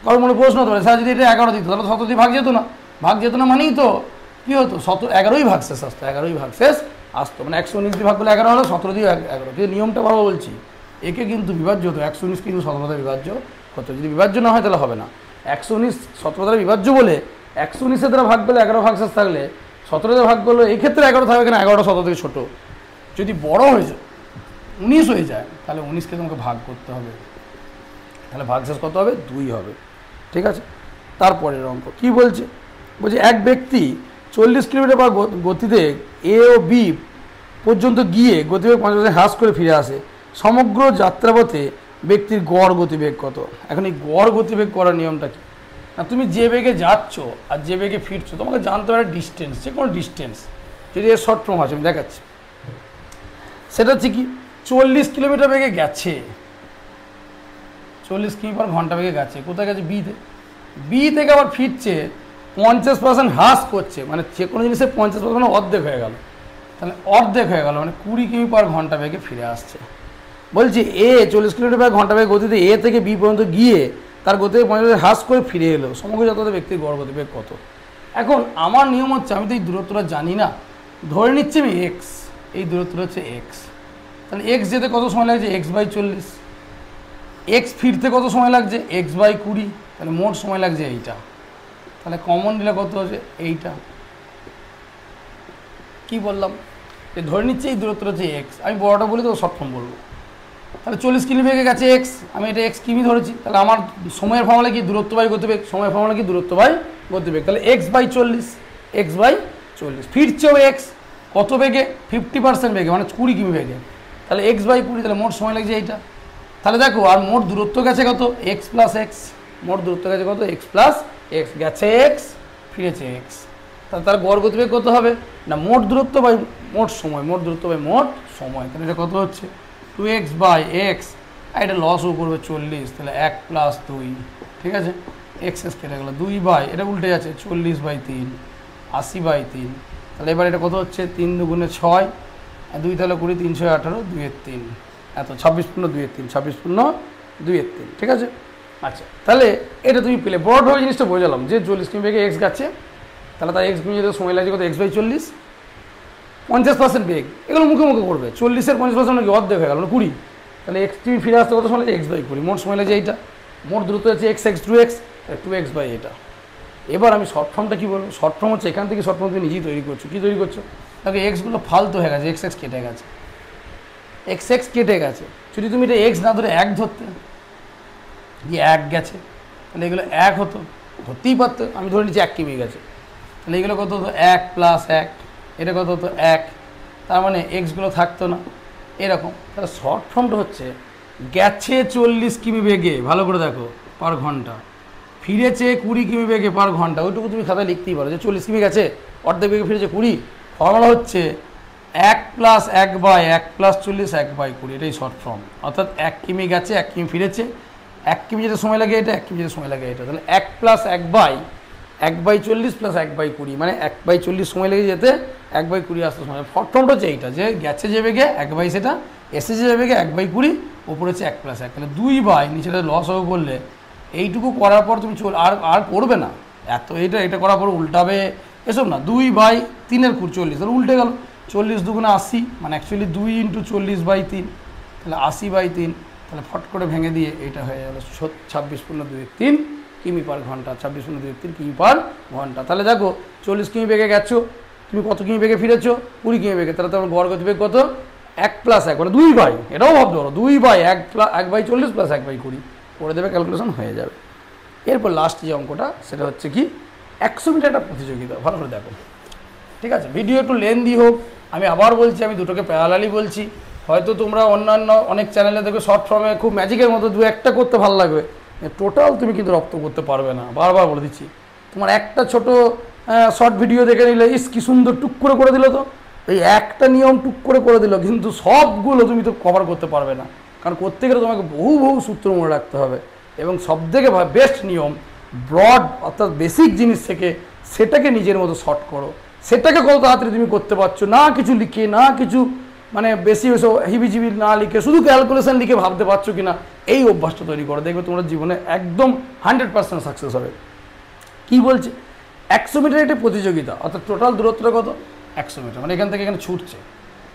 কারোর মনে প্রশ্ন হতে পারে, স্যার যদি এটা 11 দিত তাহলে 17 দিয়ে ভাগ যেত না, ভাগ যেত না মানেই তো কী হতো, 11ই ভাগশেষ আসতো, 11ই ভাগশেষ আসতো। মানে 119 দিয়ে ভাগ করলে 11 হলো, 17 দিয়ে 11। কিন্তু নিয়মটা ভালো বলছি, একে কিন্তু বিভাজ্য হতো, 119 কিন্তু 17 দ্বারা বিভাজ্য হতো। যদি বিভাজ্য না হয় তাহলে হবে না। 119 17 দ্বারা বিভাজ্য বলে 119-এর দ্বারা ভাগ করলে 11 ভাগশেষ থাকলে 17 দ্বারা ভাগ করলে এই ক্ষেত্রে 11 থাকবে, কেন 11টা 17 থেকে ছোটো। যদি বড় হয়ে যায় 19 হয়ে যায়, তাহলে 19কে তোমাকে ভাগ করতে হবে, তাহলে ভাগশেষ কত হবে, 2 হবে। ঠিক আছে, তারপরের অঙ্ক কী বলছে, বলছে এক ব্যক্তি 40 কিলোমিটার পার গতিতে এ ও বি পর্যন্ত গিয়ে গতিবেগ 5% হ্রাস করে ফিরে আসে। সমগ্র যাত্রাপথে ব্যক্তির গড় গতিবেগ কত? এখন এই গড় গতিবেগ করার নিয়মটা কি না, তুমি যে বেগে যাচ্ছ আর যে বেগে ফিরছো তোমাকে জানতে হবে ডিস্টেন্স, যে কোনো ডিস্টেন্স। যদি এর শর্ট ফর্ম আছে আমি দেখাচ্ছি, সেটা হচ্ছে কি 40 কিলোমিটার বেগে গেছে, 40 কিমি পার ঘন্টা বেগে গেছে, কোথায় গেছে, বিতে। বি থেকে আবার ফিরছে, 50% হ্রাস করছে, মানে যে কোনো জিনিসের 50% অর্ধেক হয়ে গেল, তাহলে অর্ধেক হয়ে গেল মানে 20 কিমি পার ঘন্টা বেগে ফিরে আসছে। বলছি এ 40 কিলোমিটার পার ঘন্টা বেগে গতিতে এ থেকে বি পর্যন্ত গিয়ে তার গতিবেগ 50% হ্রাস করে ফিরে এলো, সমগ্র যাত্রাতে ব্যক্তির গড় গতিবেগ কত? এখন আমার নিয়ম হচ্ছে, আমি তো এই দূরত্বটা জানি না, ধরে নিচ্ছি আমি এক্স, এই দূরত্বটা হচ্ছে এক্স, তাহলে এক্স যেতে কত সময় লাগছে, x/40, এক্স ফিরতে কত সময় লাগছে, x/20, তাহলে মোট সময় লাগছে এইটা। তাহলে কমন দিলে কত হচ্ছে, এইটা। কি বললাম, যে ধরে নিচ্ছি এই দূরত্বটা হচ্ছে এক্স, আমি বড়টা বলি তো শর্ট ফর্ম বলবো। তাহলে 40 কিমি বেগে গেছে এক্স, আমি এটা এক্স কিমি ধরেছি, তাহলে আমার সময়ের ফর্মুলা কি, দূরত্ব বাই গতিবেগ, সময়ের ফর্মুলা কি, দূরত্ব বাই গতিবেগ, তাহলে x/40, x/40। ফিরছেও এক্স কত বেগে, 50% বেগে, মানে 20 কিমি বেগে, তাহলে x/20, তাহলে মোট সময় লাগছে এইটা। তাহলে দেখো, আর মোট দূরত্ব গেছে কত, x + x, মোট দূরত্ব গেছে কত, x + x, গেছে এক্স ফিরেছে এক্স, তাহলে তার গড় গতিবেগ কত হবে না, মোট দূরত্ব বাই মোট সময়, মোট দূরত্ব বাই মোট সময়, তাহলে এটা কত হচ্ছে 2x/x, আর এটা লসও করবে 40, তাহলে 1 + 2, ঠিক আছে, এক্স কেটে গেল, 2 এটা উল্টে যাচ্ছে 40/3, 80/3, তাহলে এবার এটা কত হচ্ছে 3 × 2 = 6, আর 2 তাহলে 20, 3 × 6 = 18, 2 × 3 এত, 26 × 2 = 3, 26 × 2 = 3, ঠিক আছে। আচ্ছা, তাহলে এটা তুমি পেলে, বড়ভাবে জিনিসটা বোঝালাম যে 40 কিমি বেগে এক্স যাচ্ছে, তাহলে তার এক্স কিমি যেতে সময় লাগছে কত, x/40, 50% বেগ, এগুলো মুখে মুখে করবে, 40-এর 50% নাকি অর্ধেক হয়ে গেল, মানে 20, তাহলে এক্স কিমি ফিরে আসতে কত সময় লাগছে, x/20, মোট সময় লাগছে এইটা, মোট দূরত্ব হচ্ছে x, 2x, 2x/এটা। এবার আমি শর্ট ফর্মটা কী বলবো, শর্ট ফর্ম হচ্ছে এখান থেকে শর্ট ফর্ম তুমি নিজেই তৈরি করছো, কী তৈরি করছো, তাকে এক্সগুলো ফালতু হয়ে গেছে, x কেটে গেছে, x কেটে গেছে, যদি তুমি এটা এক্স না ধরে 1 ধরতে, যে 1 গেছে, তাহলে এগুলো 1 হতো, ধরতেই পারতো, আমি ধরে নিচ্ছি 1 কিমি গেছে, তাহলে এগুলো কত হতো, 1 + 1, এটা কত হতো 1, তার মানে এক্সগুলো থাকতো না, এরকম। তাহলে শর্ট ফর্মটা হচ্ছে গেছে 40 কিমি বেগে, ভালো করে দেখো, পার ঘন্টা, ফিরেছে 20 কিমি বেগে পার ঘন্টা, ওইটুকু তুমি খাতায় লিখতেই পারো যে 40 কিমি গেছে, অর্ধেক বেগে ফিরেছে 20, ফর্মুলা হচ্ছে 1 + 1/1 + 40, 1/20, এটাই শর্ট ফর্ম। অর্থাৎ 1 কিমি গেছে, 1 কিমি ফিরেছে, 1 কিমি যেতে সময় লাগে এটা, 1 কিমি যেতে সময় লাগে এটা, তাহলে 1 + 1/1/40 + 1/20, মানে 1/40 সময় লেগে যেতে 1/20 আসতে সময়। শর্ট ফর্মটা হচ্ছে এইটা, যে গেছে যে বেগে 1/, সেটা এসেছে যে বেগে 1/20, ওপরে হচ্ছে 1 + 1, তাহলে 2/, নিচেটা লস হবে করলে, এইটুকু করার পর তুমি আর করবে না, এত এটা করার পর উল্টাবে এসব না, 2/3 40, তাহলে উল্টে গেল, 40 × 2 = 80, মানে অ্যাকচুয়ালি 2 × 40/3, তাহলে 80/3, তাহলে ফট করে ভেঙে দিয়ে এইটা হয়ে গেল 26 × 2 = 3 কিমি পার ঘন্টা, 26 × 2 = 3 কিমি পার ঘন্টা। তাহলে দেখো 40 কিমি বেগে গেছো, তুমি কত কিমি বেগে ফিরেছো, 20 কিমি বেগে, তাহলে তোমার গড় গতিবেগ কত, 1 + 1, মানে 2/, এটাও ভাবতে পারো, 2/1 + 1/40 + 1/20 করে দেবে, ক্যালকুলেশন হয়ে যাবে। এরপর লাস্ট যে অঙ্কটা, সেটা হচ্ছে কি 100 মিটার একটা প্রতিযোগিতা, ভালো করে দেখো, ঠিক আছে। ভিডিও একটু লেন্দি হোক, আমি আবার বলছি, আমি দুটোকে প্যারালালি বলছি, হয়তো তোমরা অন্যান্য অনেক চ্যানেলে দেখো শর্ট ফর্মে খুব ম্যাজিকের মতো 2-1টা করতে ভালো লাগবে, টোটাল তুমি কিন্তু রপ্ত করতে পারবে না, বারবার বলে দিচ্ছি। তোমার একটা ছোট শর্ট ভিডিও দেখে নিলে, ইস কি সুন্দর টুক করে দিল, তো এই একটা নিয়ম টুক করে দিল, কিন্তু সবগুলো তুমি তো কভার করতে পারবে না, কারণ করতে গেলে তোমাকে বহু সূত্র মনে রাখতে হবে। এবং সবথেকে বেস্ট নিয়ম ব্রড অর্থাৎ বেসিক জিনিস থেকে সেটাকে নিজের মতো শর্ট করো, সেটাকে কত তাড়াতাড়ি তুমি করতে পারছো, না কিছু লিখে, না কিছু মানে বেশি ওসব হিবিজিবি না লিখে, শুধু ক্যালকুলেশন লিখে ভাবতে পারছো কি না, এই অভ্যাসটা তৈরি করো, দেখবে তোমার জীবনে একদম 100% সাকসেস হবে। কি বলছে, 100 মিটার একটা প্রতিযোগিতা, অর্থাৎ টোটাল দূরত্বটা কত 100 মিটার, মানে এখান থেকে এখানে ছুটছে,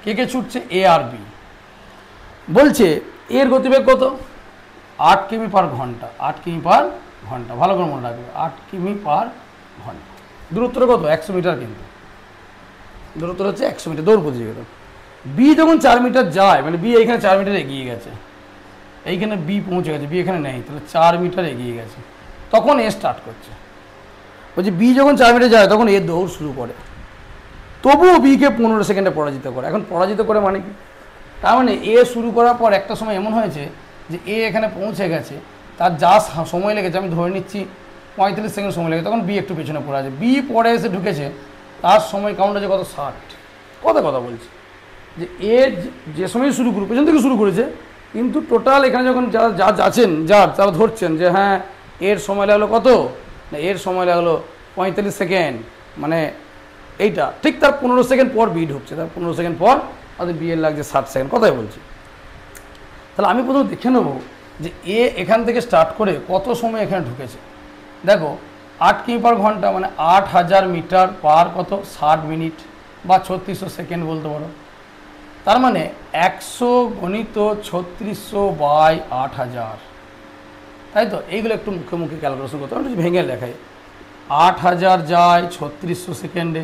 কে কে ছুটছে, এ আর বি। বলছে এর গতিবেগ কত 8 কিমি পার ঘন্টা, 8 কিমি পার ঘন্টা, ভালো করে মনে রাখবে, 8 কিমি পার ঘন্টা। দূরত্বটা কত 100 মিটার, কিন্তু দূরত্বটা হচ্ছে 100 মিটার দৌড় প্রতিযোগিতা। বি যখন 4 মিটার যায়, মানে বি এইখানে 4 মিটার এগিয়ে গেছে, এইখানে বি পৌঁছে গেছে, বি এখানে নেই, তাহলে 4 মিটার এগিয়ে গেছে, তখন এ স্টার্ট করছে। বলছে বি যখন 4 মিটার যায় তখন এ দৌড় শুরু করে, তবুও বিকে 15 সেকেন্ডে পরাজিত করে। এখন পরাজিত করে মানে কি, তার মানে এ শুরু করার পর একটা সময় এমন হয়েছে যে এ এখানে পৌঁছে গেছে, তার যা সময় লেগেছে, আমি ধরে নিচ্ছি 35 সেকেন্ড সময় লেগেছে, তখন বি একটু পেছনে পড়ে আছে, বি পরে এসে ঢুকেছে, তার সময় কাউন্ট আছে কত 60। কথা বলছি যে এ যে সময় শুরু করবে, পেছন থেকে শুরু করেছে, কিন্তু টোটাল এখানে যখন যারা আছেন তারা ধরছেন যে হ্যাঁ এর সময় লাগলো কত, না এর সময় লাগলো 45 সেকেন্ড, মানে এইটা ঠিক তার 15 সেকেন্ড পর বি ঢুকছে, তার 15 সেকেন্ড পর তাদের বি এর লাগছে 60 সেকেন্ড। কথাই বলছি, তাহলে আমি প্রথমে দেখে নেবো যে এ এখান থেকে স্টার্ট করে কত সময় এখানে ঢুকেছে। দেখো 8 কিমি পার ঘন্টা মানে 8000 মিটার পার কত 60 মিনিট বা 3600 সেকেন্ড বলতে পারো। তার মানে 100 গণিত 3600 বাই 8000, তাই তো। এইগুলো একটু মুখে মুখে ক্যালকুলেশন করতে হবে, ভেঙে লেখায় 8000 যায় 3600 সেকেন্ডে,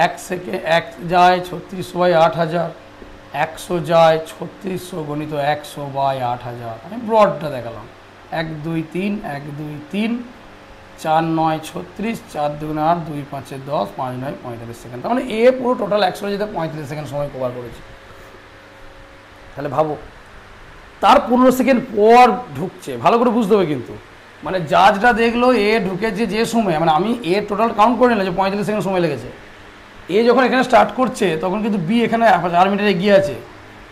1 যায় 3600 বাই 8000, 100 যায় 3600 গণিত 100 বাই 8000। আমি ব্রডটা দেখালাম, 1 2 3 1 2 3 4 9 36, 4 2 8, 2 5 10, 5 9 45 সেকেন্ড। তার মানে এ পুরো টোটাল 100 যেতে 35 সেকেন্ড সময় কভার করেছে। তাহলে ভাবো তার 15 সেকেন্ড পর ঢুকছে, ভালো করে বুঝতে হবে কিন্তু, মানে জাজটা দেখলো এ ঢুকেছে যে সময়, মানে আমি এ টোটাল কাউন্ট করে নিলাম যে 35 সেকেন্ড সময় লেগেছে, এ যখন এখানে স্টার্ট করছে তখন কিন্তু বি এখানে 4 মিটার এগিয়ে আছে,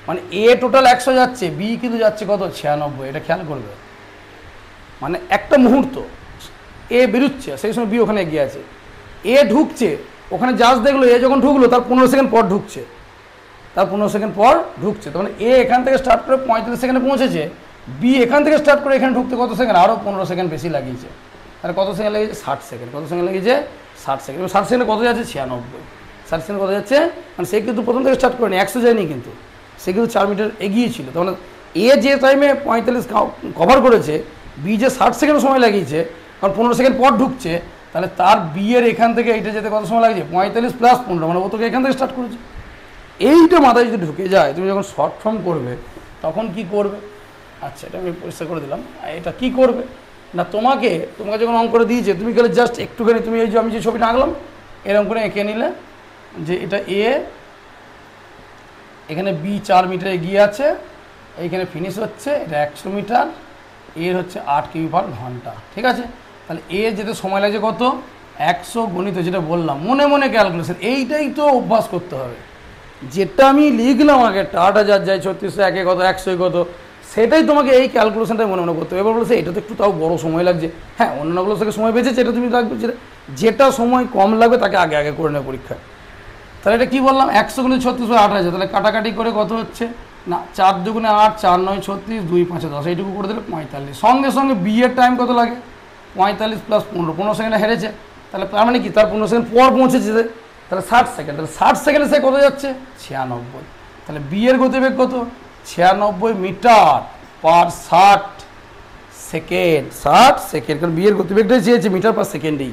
মানে এ টোটাল 100 যাচ্ছে, বি কিন্তু যাচ্ছে কত 96। এটা খেয়াল করবে, মানে একটা মুহূর্ত এ বেরোচ্ছে সেই সময় বি ওখানে এগিয়ে আছে, এ ঢুকছে ওখানে জাজ দেখলো এ যখন ঢুকলো তার 15 সেকেন্ড পর ঢুকছে, তার 15 সেকেন্ড পর ঢুকছে, তার মানে এ এখান থেকে স্টার্ট করে 35 সেকেন্ডে পৌঁছেছে, বি এখান থেকে স্টার্ট করে এখানে ঢুকতে কত সেকেন্ড, আরও 15 সেকেন্ড বেশি লাগিয়েছে, তাহলে কত সেকেন্ড লেগেছে 60 সেকেন্ড। কত সেকেন্ড লেগেছে 60 সেকেন্ড। 60 সেকেন্ডে কত যাচ্ছে 96, 60 সেকেন্ড কত যাচ্ছে, মানে সে কিন্তু প্রথম থেকে স্টার্ট করেনি, 100 যায়নি, কিন্তু সে কিন্তু 4 মিটার এগিয়ে ছিল। তার মানে এ যে টাইমে 45 কভার করেছে, বি যে 60 সেকেন্ড সময় লাগিয়েছে, কারণ 15 সেকেন্ড পর ঢুকছে, তাহলে তার বি এর এখান থেকে এইটা যেতে কত সময় লাগছে 45 প্লাস 15, মানে ও তোকে এখান থেকে স্টার্ট করেছে। এইটা মাথায় যদি ঢুকে যায়, তুমি যখন শর্ট ফর্ম করবে তখন কি করবে, আচ্ছা এটা আমি পরিষ্কার করে দিলাম, এটা কি করবে না, তোমাকে যখন অঙ্কটা দিয়েছে তুমি গেলে জাস্ট একটুখানি তুমি এই যে আমি যে ছবিটা আঁকলাম এরকম করে এঁকে নিলে যে এটা এ, এখানে বি 4 মিটার এগিয়ে আছে, এইখানে ফিনিশ হচ্ছে, এটা 100 মিটার, এর হচ্ছে 8 কিমি পার ঘন্টা, ঠিক আছে। তাহলে এ যেতে সময় লাগছে কত 100 গণিত, যেটা বললাম মনে মনে ক্যালকুলেশন, এইটাই তো অভ্যাস করতে হবে। যেটা আমি লিখলাম আগে 8000 যায় 3600, একে কত 100 কত, সেটাই তোমাকে এই ক্যালকুলেশনটাই মনে মনে করতে হবে। এবার বলছে এটা তো একটু তাও বড় সময় লাগছে, হ্যাঁ অন্যগুলো থেকে সময় বেঁচেছে, এটা তুমি রাখবে, যেটা সময় কম লাগবে তাকে আগে আগে করে নেবে পরীক্ষায়। তাহলে এটা কী বললাম 100 গুণে 3600 8000, তাহলে কাটাকাটি করে কত হচ্ছে না 4 দুগুণে 8, 4 9 36, 2 5 10, এইটুকু করে দিলে 45। সঙ্গে সঙ্গে বি এর টাইম কত লাগে 45 প্লাস 15 সেকেন্ডে হেরেছে, তাহলে তার মানে কি তার 15 সেকেন্ড পর পৌঁছেছে, তাহলে 60 সেকেন্ড, তাহলে 60 সেকেন্ডে সে কত যাচ্ছে 96। তাহলে বি এর গতিবেগ কত 96 মিটার পার 60 সেকেন্ড, 60 সেকেন্ড, কারণ বি এর গতিবেগটাই চেয়েছে মিটার পার সেকেন্ডেই,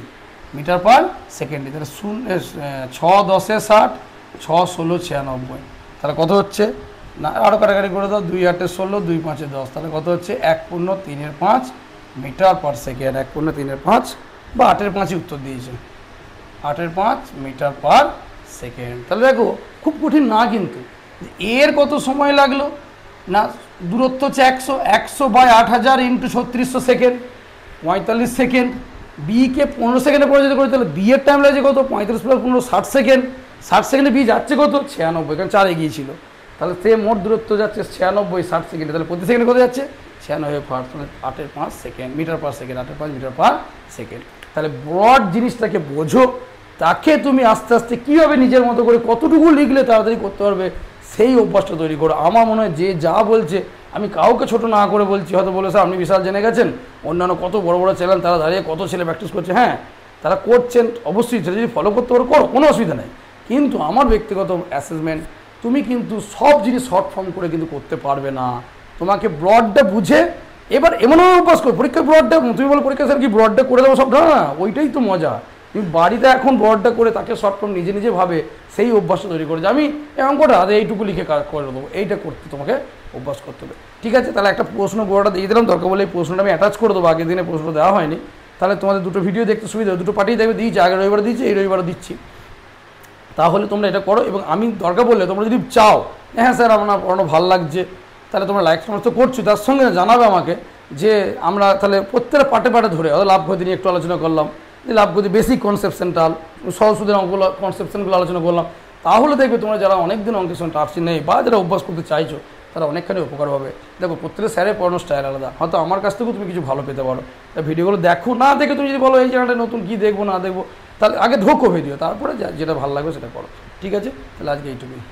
মিটার পার সেকেন্ডে। তাহলে 6 10 60, 6 16 96, তাহলে কত হচ্ছে না আরও কাটাকাটি করে দাও, 2 8 16, 2 5 10, তাহলে কত হচ্ছে 1.3 মিটার পার সেকেন্ড, 1.3 বা 8 উত্তর দিয়েছে, 8 মিটার পার সেকেন্ড। তাহলে দেখো খুব কঠিন না, কিন্তু এর কত সময় লাগলো না, দূরত্ব হচ্ছে 100 বাই 8000 ইন্টু 3600 সেকেন্ড, 45 সেকেন্ড। বিকে 15 সেকেন্ডে পরিচিত করে, তাহলে বি এর টাইম লাগছে কত 35 প্লাস 15 60 সেকেন্ড, 60 সেকেন্ডে বি যাচ্ছে কত 96, কারণ 4 এগিয়েছিল, তাহলে সে মোট দূরত্ব যাচ্ছে 96 60 সেকেন্ডে, তাহলে প্রতি সেকেন্ডে কত যাচ্ছে 96 মানে 8/5 second, metre per second, 8/5 metre per second. তাহলে ব্রড জিনিসটাকে বোঝো, তাকে তুমি আস্তে আস্তে কীভাবে নিজের মতো করে কতটুকু লিখলে তাড়াতাড়ি করতে পারবে সেই অভ্যাসটা তৈরি করো। আমার মনে হয় যে যা বলছে, আমি কাউকে ছোট না করে বলছি, হয়তো বলে স্যার আপনি বিশাল জেনে গেছেন, অন্যান্য কত বড় বড় চ্যানেল তারা দাঁড়িয়ে কত ছেলে প্র্যাকটিস করছে, হ্যাঁ তারা করছেন, অবশ্যই সেটা যদি ফলো করতে পারো করো, কোনো অসুবিধা নেই। কিন্তু আমার ব্যক্তিগত অ্যাসেসমেন্ট, তুমি কিন্তু সব জিনিস শর্ট ফর্ম করে কিন্তু করতে পারবে না, তোমাকে ব্রডটা বুঝে এবার এমনভাবে অভ্যাস করো। পরীক্ষায় ব্রডটা তুমি বলো পরীক্ষা স্যার কি ব্রডটা করে দেবো সব, না, ওইটাই তো মজা। তুমি বাড়িতে এখন ব্রডটা করে তাকে শর্ট ফর্ম নিজে নিজে ভাবে সেই অভ্যাসটা তৈরি করে যে আমি এই অঙ্কটা এইটুকু লিখে করে দেবো, এইটা করতে তোমাকে অভ্যাস করতে হবে। ঠিক আছে, তাহলে একটা প্রশ্ন বোর্ডটা দিয়ে দিলাম, দরকার বলে এই প্রশ্নটা আমি অ্যাটাচ করে দেবো, আগের দিনে প্রশ্ন দেওয়া হয়নি, তাহলে তোমাদের দুটো ভিডিও দেখতে সুবিধা, দুটো পাঠিয়ে দেখবে দিয়েছি, আগের রবিবার দিচ্ছি, এই রবিবারও দিচ্ছি, তাহলে তোমরা এটা করো। এবং আমি দরকার বললে তোমরা যদি চাও হ্যাঁ স্যার আমার পড়ানো ভালো লাগছে, তাহলে তোমরা লাইক সমস্ত করছো, তার সঙ্গে জানাবে আমাকে যে আমরা তাহলে প্রত্যেকটা পাটে পাটে ধরে লাভ ক্ষতি নিয়ে একটু আলোচনা করলাম, যে লাভ ক্ষতি বেসিক কনসেপশনটাল সহজ সুদের অঙ্কগুলো কনসেপশনগুলো আলোচনা করলাম, তাহলে দেখবে তোমরা যারা অনেকদিন অঙ্কের সঙ্গে টাচি নেই বা যারা অভ্যাস করতে চাইছো তারা অনেকখানি উপকার হবে। দেখো প্রত্যেকটা স্যারের পড়ানোর স্টাইল আলাদা, হয়তো আমার কাছ থেকেও তুমি কিছু ভালো পেতে পারো। তা ভিডিওগুলো দেখো, না দেখে তুমি যদি বলো এই চ্যানেলটা নতুন কী দেখবো না দেখবো, তাহলে আগে ধোকো ভিডিও, তারপরে যেটা ভালো লাগবে সেটা করো। ঠিক আছে, তাহলে আজকে এইটুকুই।